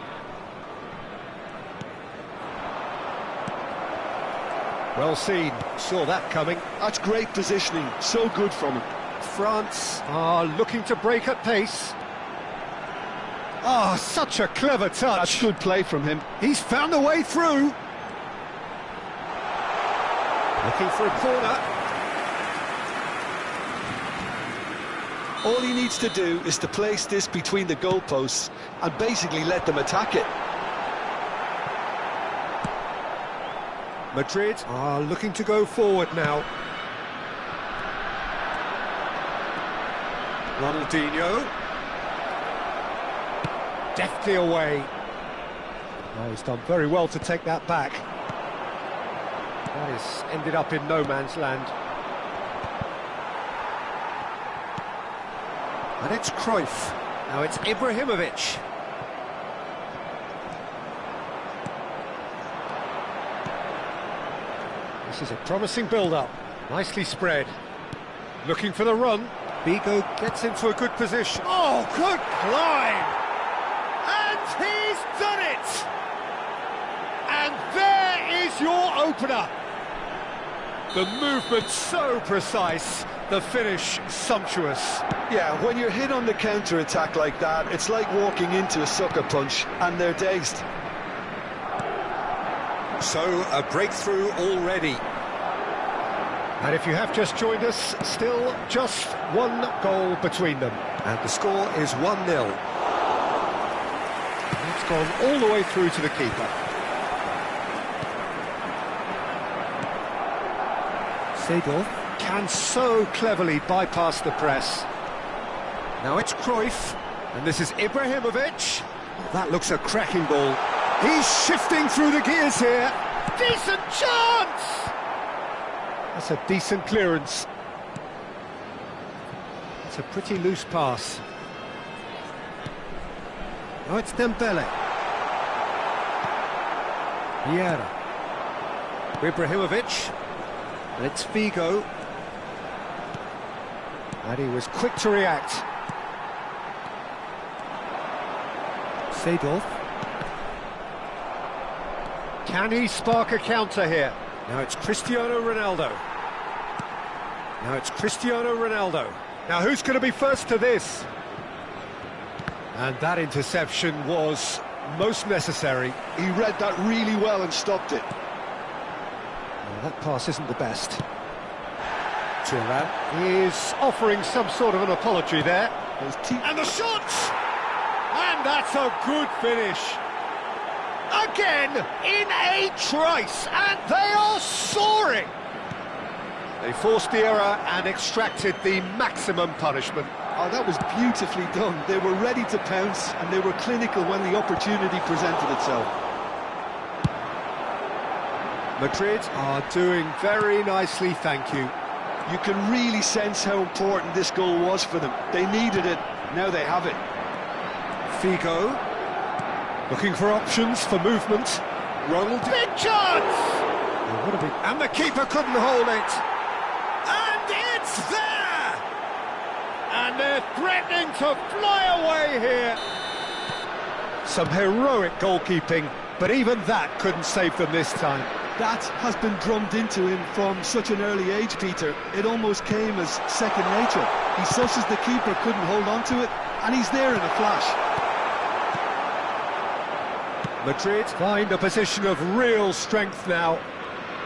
Well seen, saw that coming. That's great positioning, so good from him. France are looking to break at pace. Oh, such a clever touch. That's good play from him. He's found a way through. Looking for a corner. All he needs to do is to place this between the goalposts and basically let them attack it. Madrid are looking to go forward now. Ronaldinho. Deftly away. Oh, he's done very well to take that back. That has ended up in no man's land. And it's Cruyff. Now it's Ibrahimovic. This is a promising build-up. Nicely spread. Looking for the run. Figo gets into a good position. Oh, good climb! And he's done it! And there is your opener. The movement so precise, the finish sumptuous. Yeah, when you're hit on the counter-attack like that, it's like walking into a sucker punch, and they're dazed. So, a breakthrough already. And if you have just joined us, still just one goal between them. And the score is 1-0. It's gone all the way through to the keeper. Seedorf can so cleverly bypass the press. Now it's Cruyff, and this is Ibrahimovic. That looks a cracking ball. He's shifting through the gears here. Decent chance! That's a decent clearance. It's a pretty loose pass. Now it's Dembele. Vieira. Ibrahimovic. And it's Figo. And he was quick to react. Seedorf. Can he spark a counter here? Now it's Cristiano Ronaldo. Now it's Cristiano Ronaldo. Now who's going to be first to this? And that interception was most necessary. He read that really well and stopped it. Well, that pass isn't the best. Thuram is offering some sort of an apology there. And the shot! And that's a good finish. Again, in a trice, and they are soaring! They forced the error and extracted the maximum punishment. Oh, that was beautifully done. They were ready to pounce, and they were clinical when the opportunity presented itself. Madrid are doing very nicely, thank you. You can really sense how important this goal was for them. They needed it, now they have it. Figo, looking for options for movement. Ronald, big chance! And the keeper couldn't hold it. And it's there! And they're threatening to fly away here. Some heroic goalkeeping, but even that couldn't save them this time. That has been drummed into him from such an early age, Peter. It almost came as second nature. He susses the keeper couldn't hold on to it, and he's there in a flash. Madrid find a position of real strength now.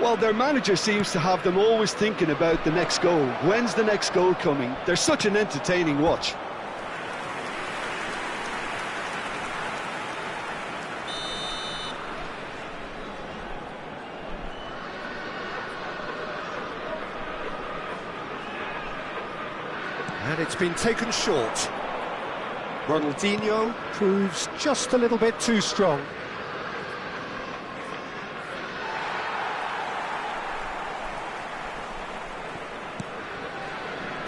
Well, their manager seems to have them always thinking about the next goal. When's the next goal coming? They're such an entertaining watch. And it's been taken short. Ronaldinho proves just a little bit too strong.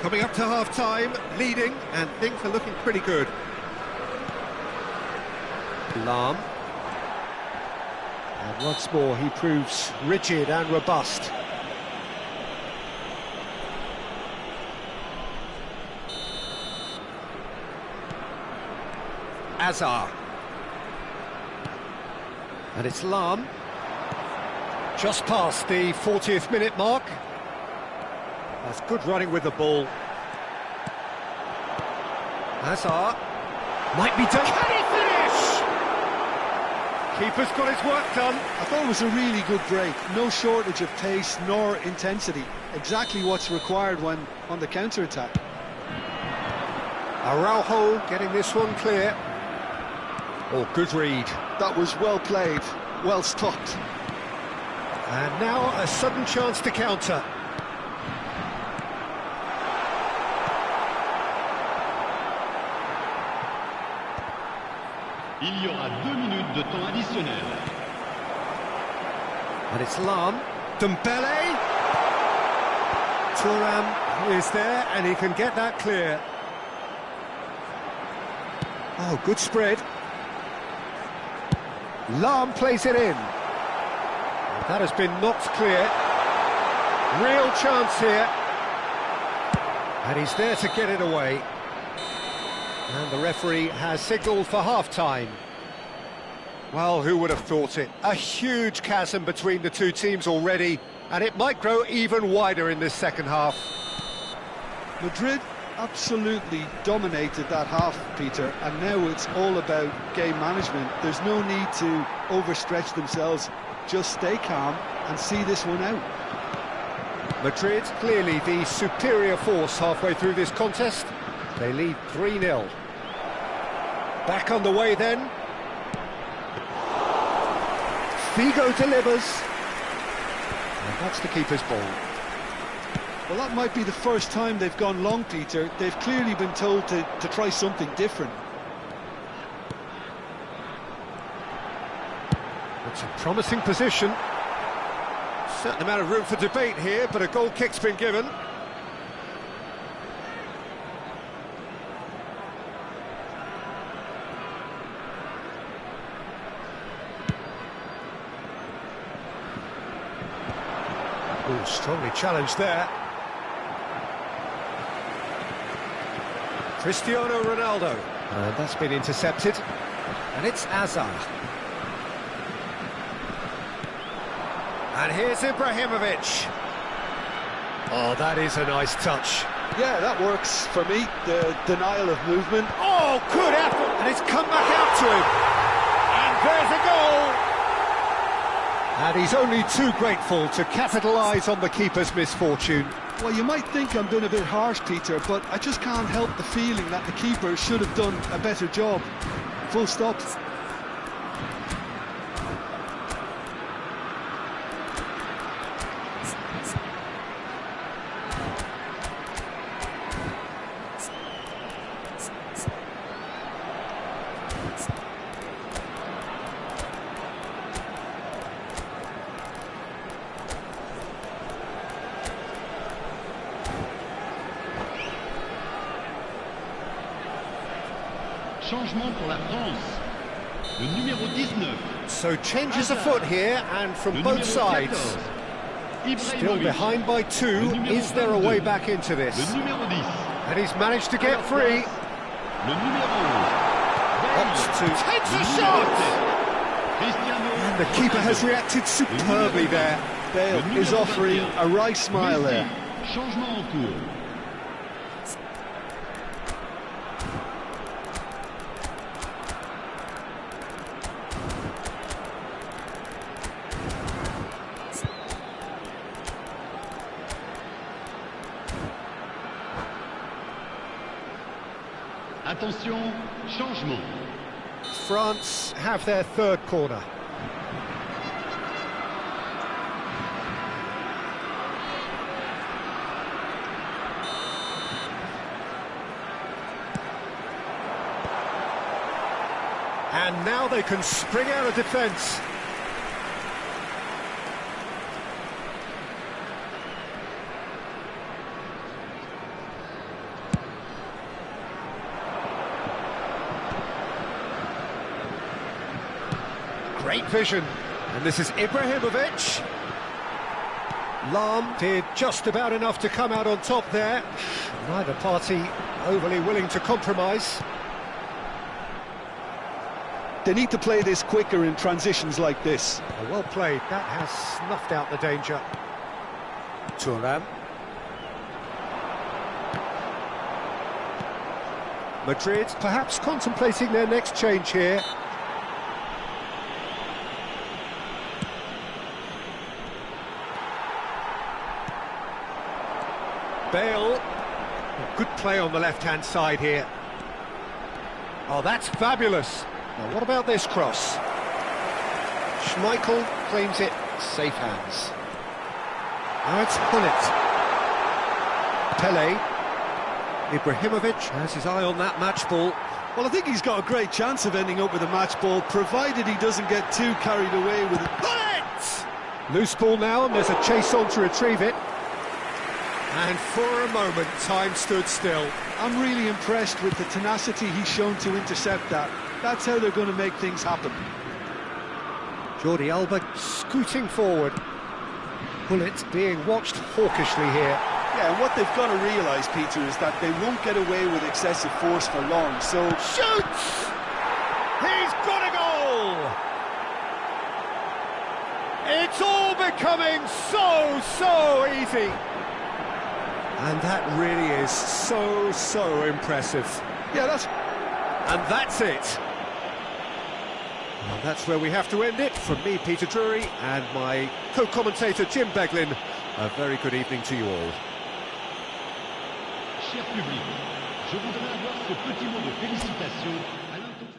Coming up to half-time, leading, and things are looking pretty good. Lahm. And once more, he proves rigid and robust. Azar. And it's Lahm. Just past the 40th minute mark. That's good running with the ball. Hazard might be done. Can he finish? Keeper's got his work done. I thought it was a really good break. No shortage of pace nor intensity. Exactly what's required when on the counter-attack. Araujo getting this one clear. Oh, good read. That was well played, well stopped. And now a sudden chance to counter. Il y aura 2 minutes de temps additionnel. And it's Lahm. Dembele. Thuram is there and he can get that clear. Oh, good spread. Lahm plays it in. And that has been knocked clear. Real chance here. And he's there to get it away. And the referee has signalled for half-time. Well, who would have thought it? A huge chasm between the two teams already, and it might grow even wider in this second half. Madrid absolutely dominated that half, Peter, and now it's all about game management. There's no need to overstretch themselves. Just stay calm and see this one out. Madrid clearly the superior force halfway through this contest. They lead 3-0. Back on the way then. Figo delivers. And that's the keeper's ball. Well, that might be the first time they've gone long, Peter. They've clearly been told to try something different. It's a promising position. Certain amount of room for debate here, but a goal kick's been given. Oh, strongly challenged there. Cristiano Ronaldo. And that's been intercepted. And it's Azar. And here's Ibrahimovic. Oh, that is a nice touch. Yeah, that works for me. The denial of movement. Oh, good effort! And it's come back out to him. And there's a goal! And he's only too grateful to capitalise on the keeper's misfortune. Well, you might think I'm being a bit harsh, Peter, but I just can't help the feeling that the keeper should have done a better job. Full stop. Changement pour la France. Le numéro 19. So changes afoot here, and from both sides. Still behind by 2. Is there a way back into this? Le numéro 10. And he's managed to get free. Le numéro Opts to takes a shot! And the keeper has reacted superbly there. Bale is offering a wry smile there. Changement en cours. Attention, changement. France have their third corner. And now they can spring out of defence. Great vision. And this is Ibrahimovic. Lahm did just about enough to come out on top there. Neither party overly willing to compromise. They need to play this quicker in transitions like this. Well played. That has snuffed out the danger. Thuram. Madrid perhaps contemplating their next change here. Bale. Good play on the left-hand side here. Oh, that's fabulous. Now, what about this cross? Schmeichel claims it, safe hands. Now it's Gullit. Pele. Ibrahimovic has his eye on that match ball. Well, I think he's got a great chance of ending up with a match ball, provided he doesn't get too carried away with it. Gullit! Loose ball now, and there's a chase on to retrieve it. And for a moment, time stood still. I'm really impressed with the tenacity he's shown to intercept that. That's how they're going to make things happen. Jordi Alba scooting forward. Gullit being watched hawkishly here. Yeah, and what they've got to realise, Peter, is that they won't get away with excessive force for long, so... Shoots! He's got a goal! It's all becoming so easy. And that really is so impressive. Yeah, that's it. And that's where we have to end it. From me, Peter Drury, and my co-commentator, Jim Beglin. A very good evening to you all. Cher public, je voudrais avoir ce petit mot de félicitations à l'intention.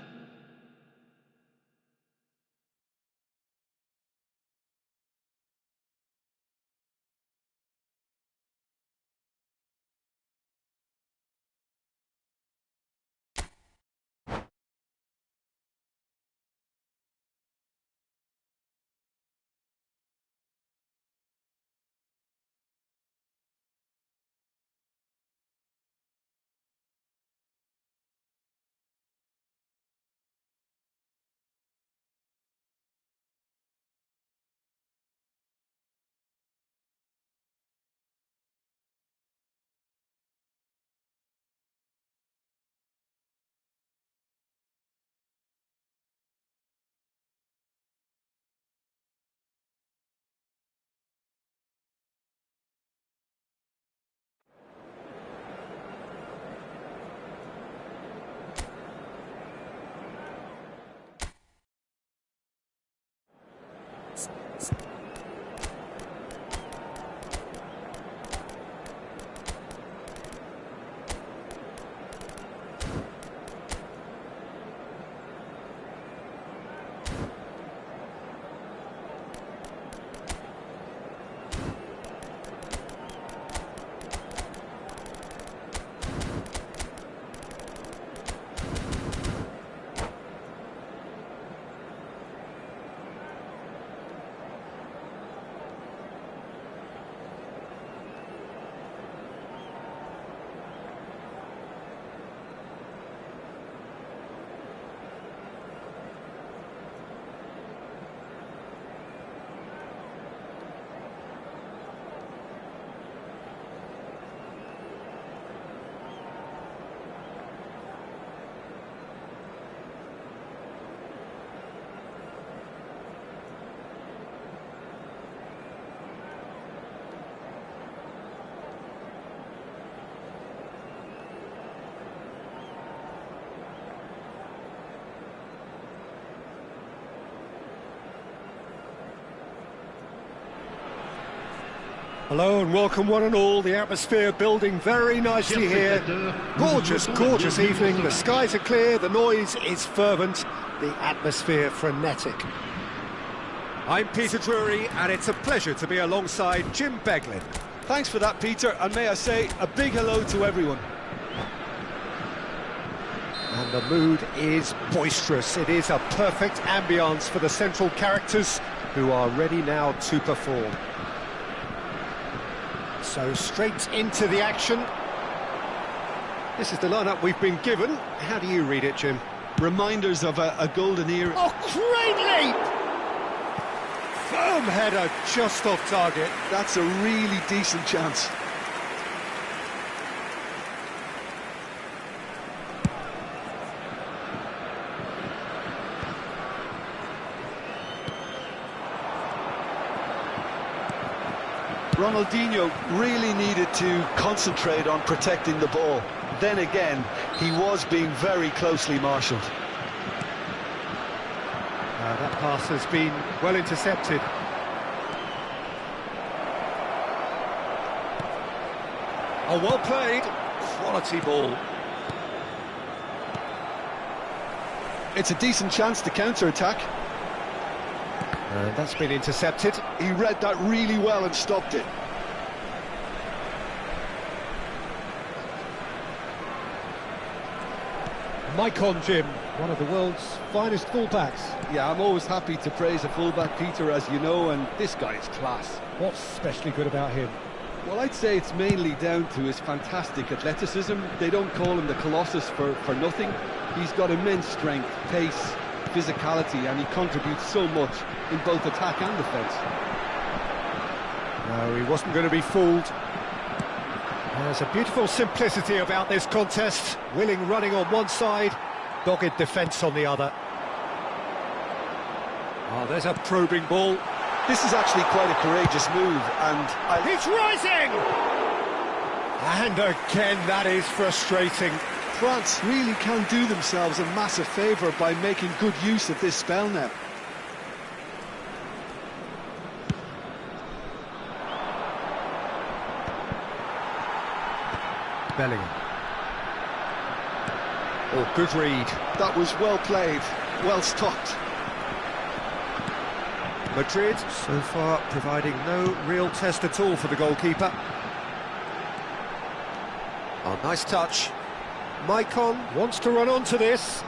Hello and welcome one and all. The atmosphere building very nicely here. Gorgeous evening. The skies are clear, the noise is fervent, the atmosphere frenetic. I'm Peter Drury and it's a pleasure to be alongside Jim Beglin. Thanks for that, Peter, and may I say a big hello to everyone. And the mood is boisterous. It is a perfect ambience for the central characters who are ready now to perform. So straight into the action. This is the lineup we've been given. How do you read it, Jim? Reminders of a golden era. Oh, great leap! Boom, header just off target. That's a really decent chance. Ronaldinho really needed to concentrate on protecting the ball. Then again, he was being very closely marshalled. That pass has been well intercepted. Oh, well played. Quality ball. It's a decent chance to counter-attack. And that's been intercepted. He read that really well and stopped it. Maicon, Jim, one of the world's finest fullbacks. Yeah, I'm always happy to praise a fullback, Peter, as you know, and this guy is class. What's especially good about him? Well, I'd say it's mainly down to his fantastic athleticism. They don't call him the Colossus for nothing. He's got immense strength, pace, physicality, and he contributes so much in both attack and defence. No, he wasn't going to be fooled. There's a beautiful simplicity about this contest. Willing running on one side, dogged defence on the other. Oh, there's a probing ball. This is actually quite a courageous move, and He's rising! And again, that is frustrating. France really can do themselves a massive favour by making good use of this spell now. Bellingham. Oh, good read. That was well played, well stopped. Madrid, so far, providing no real test at all for the goalkeeper. Oh, nice touch. Maicon wants to run onto this.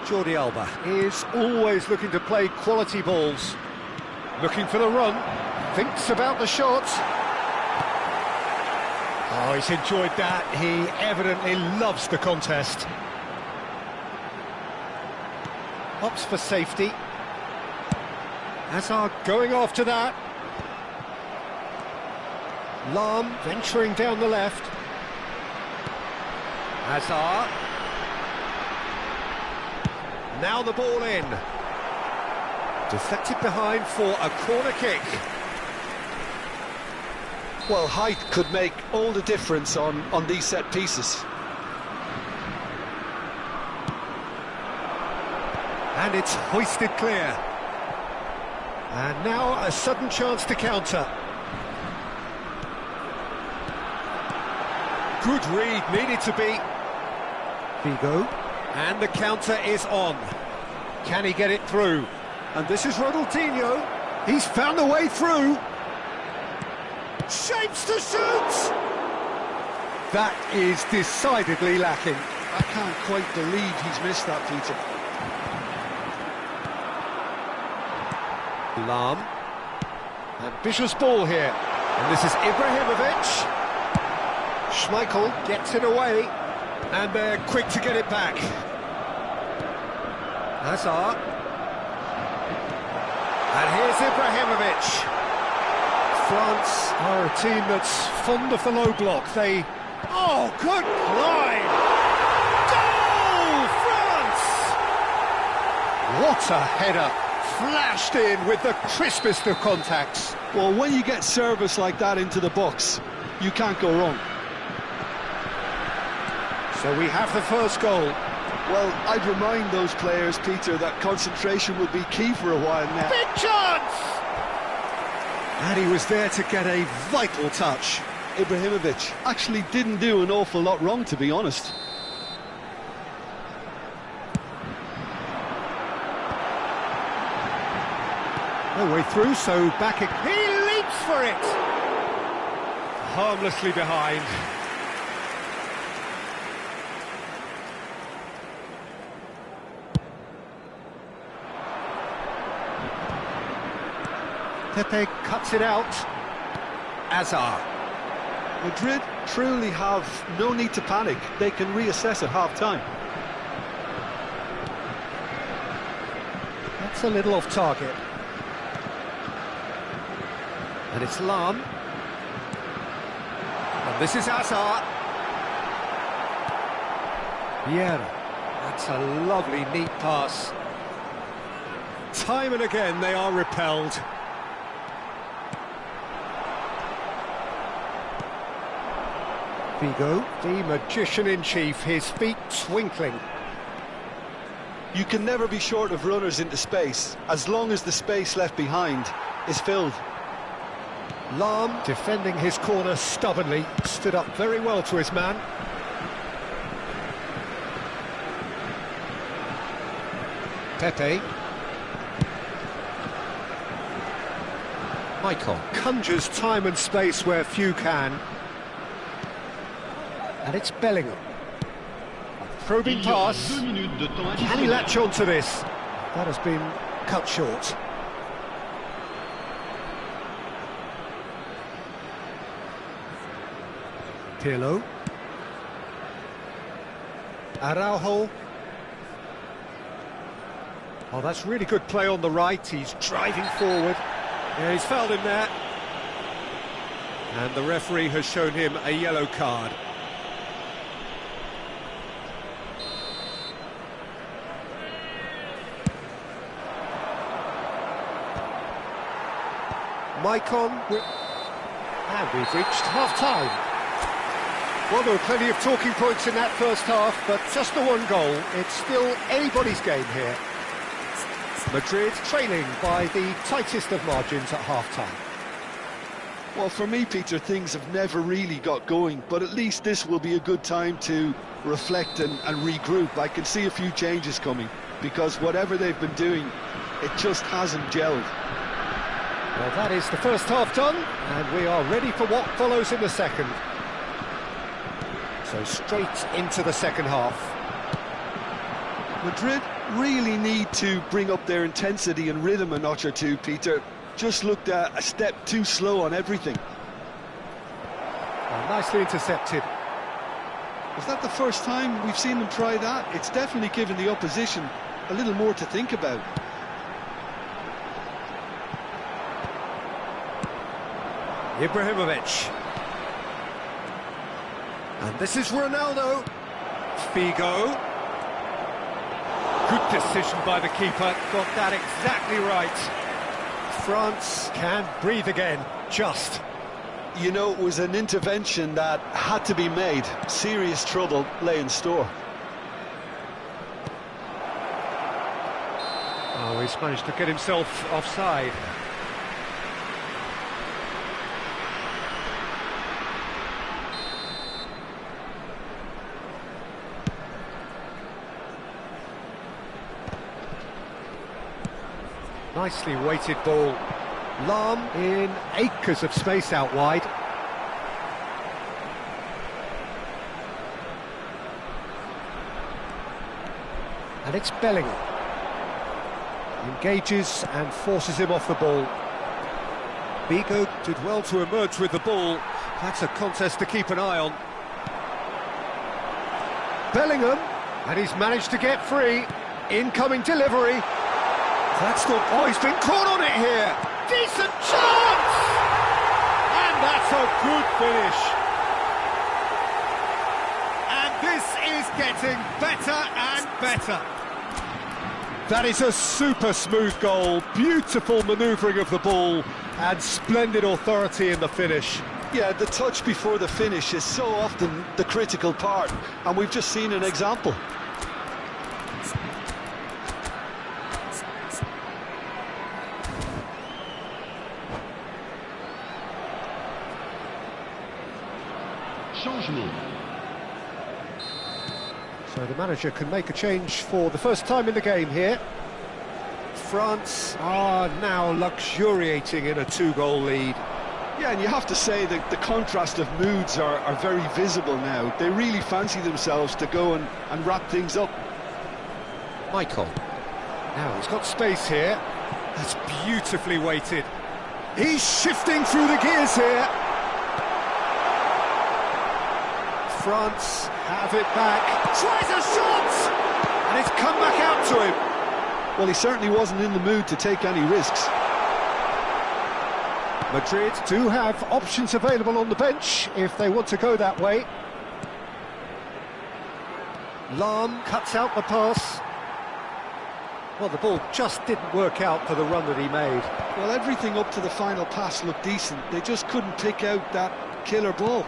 Jordi Alba is always looking to play quality balls. Looking for the run, thinks about the shot. Oh, he's enjoyed that. He evidently loves the contest. Opts for safety. Hazard going after that. Lahm venturing down the left. Hazard. Now the ball in. Deflected behind for a corner kick. Well, height could make all the difference on these set pieces. And it's hoisted clear. And now a sudden chance to counter. Good read, needed to be. Figo. And the counter is on. Can he get it through? And this is Ronaldinho. He's found a way through. Shapes to shoot! That is decidedly lacking. I can't quite believe he's missed that, Peter. Lahm. Ambitious ball here. And this is Ibrahimovic. Schmeichel gets it away. And they're quick to get it back. Hazard. And here's Ibrahimovic. France are a team that's fond of the low block. They... Oh, good line! Goal, France! What a header! Flashed in with the crispest of contacts. Well, when you get service like that into the box, you can't go wrong. So we have the first goal. Well, I'd remind those players, Peter, that concentration will be key for a while now. Big chance! And he was there to get a vital touch. Ibrahimovic actually didn't do an awful lot wrong, to be honest. No way through, so back it... He leaps for it! Harmlessly behind. Pepe cuts it out. Azar. Madrid truly have no need to panic. They can reassess at half-time. That's a little off target. And it's Lam. And this is Azar. Vieira. That's a lovely, neat pass. Time and again they are repelled. Figo, the magician-in-chief, his feet twinkling. You can never be short of runners into space, as long as the space left behind is filled. Lam, defending his corner stubbornly, stood up very well to his man. Pepe. Michael conjures time and space where few can. And it's Bellingham. Probing pass. Can he latch on to this? That has been cut short. Pirlo. Araujo. Oh, that's really good play on the right. He's driving forward. Yeah, he's fouled him there. And the referee has shown him a yellow card. Maicon, and we've reached half-time. Well, there were plenty of talking points in that first half, but just the one goal. It's still anybody's game here. Madrid trailing by the tightest of margins at half-time. Well, for me, Peter, things have never really got going, but at least this will be a good time to reflect and regroup. I can see a few changes coming, because whatever they've been doing, it just hasn't gelled. Well, that is the first half done, and we are ready for what follows in the second. So straight into the second half. Madrid really need to bring up their intensity and rhythm a notch or two, Peter. Just looked a step too slow on everything. Well, nicely intercepted. Is that the first time we've seen them try that? It's definitely given the opposition a little more to think about. Ibrahimovic. And this is Ronaldo. Figo. Good decision by the keeper, got that exactly right. France can breathe again, just. You know, it was an intervention that had to be made. Serious trouble lay in store. Oh, he's managed to get himself offside. Nicely weighted ball. Lam in acres of space out wide. And it's Bellingham. Engages and forces him off the ball. Figo did well to emerge with the ball. That's a contest to keep an eye on. Bellingham, and he's managed to get free. Incoming delivery. That's not... Oh, he's been caught on it here! Decent chance! And that's a good finish. And this is getting better and better. That is a super smooth goal, beautiful manoeuvring of the ball, and splendid authority in the finish. Yeah, the touch before the finish is so often the critical part, and we've just seen an example. So the manager can make a change for the first time in the game here. France are now luxuriating in a two-goal lead. Yeah, and you have to say that the contrast of moods are very visible now. They really fancy themselves to go and wrap things up. Michael. Now he's got space here. That's beautifully weighted. He's shifting through the gears here. France have it back. Tries a shot! And it's come back out to him. Well, he certainly wasn't in the mood to take any risks. Madrid do have options available on the bench if they want to go that way. Lahm cuts out the pass. Well, the ball just didn't work out for the run that he made. Well, everything up to the final pass looked decent. They just couldn't pick out that killer ball.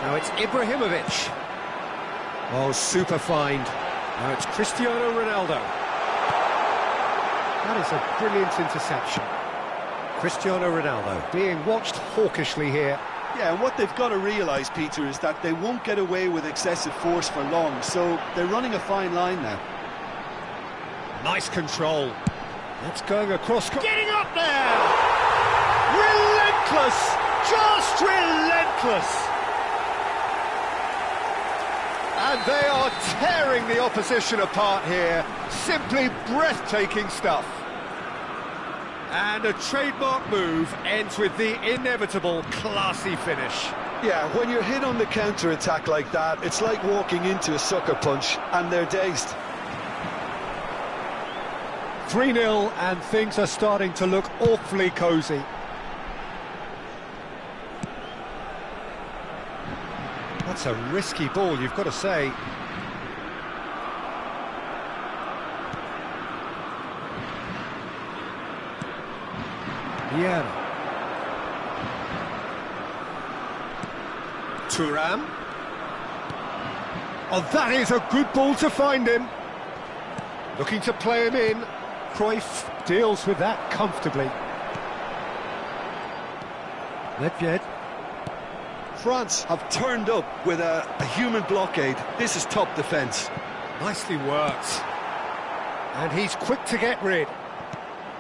Now it's Ibrahimovic. Oh, super find. Now it's Cristiano Ronaldo. That is a brilliant interception. Cristiano Ronaldo being watched hawkishly here. Yeah, and what they've got to realise, Peter, is that they won't get away with excessive force for long, so they're running a fine line now. Nice control. That's going across. Getting up there! Relentless! Just relentless! And they are tearing the opposition apart here. Simply breathtaking stuff. And a trademark move ends with the inevitable classy finish. Yeah, when you're hit on the counter-attack like that, it's like walking into a sucker punch, and they're dazed. 3-0, and things are starting to look awfully cosy. That's a risky ball, you've got to say. Vieira. Thuram. Oh, that is a good ball to find him. Looking to play him in. Cruyff deals with that comfortably. Nedved. France have turned up with a human blockade. This is top defence. Nicely worked. And he's quick to get rid.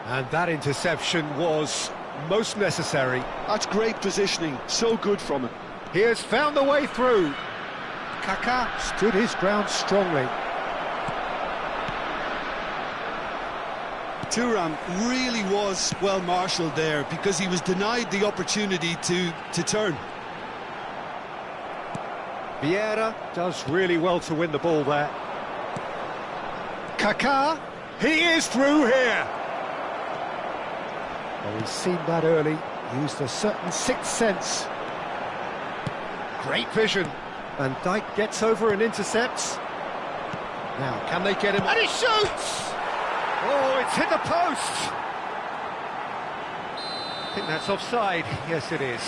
And that interception was most necessary. That's great positioning, so good from him. He has found the way through. Kaká stood his ground strongly. Thuram really was well marshalled there because he was denied the opportunity to turn. Vieira does really well to win the ball there. Kaká, he is through here. Well, he's seen that early, used a certain sixth sense. Great vision. Van Dijk gets over and intercepts. Now, can they get him? And he shoots! Oh, it's hit the post! I think that's offside. Yes, it is.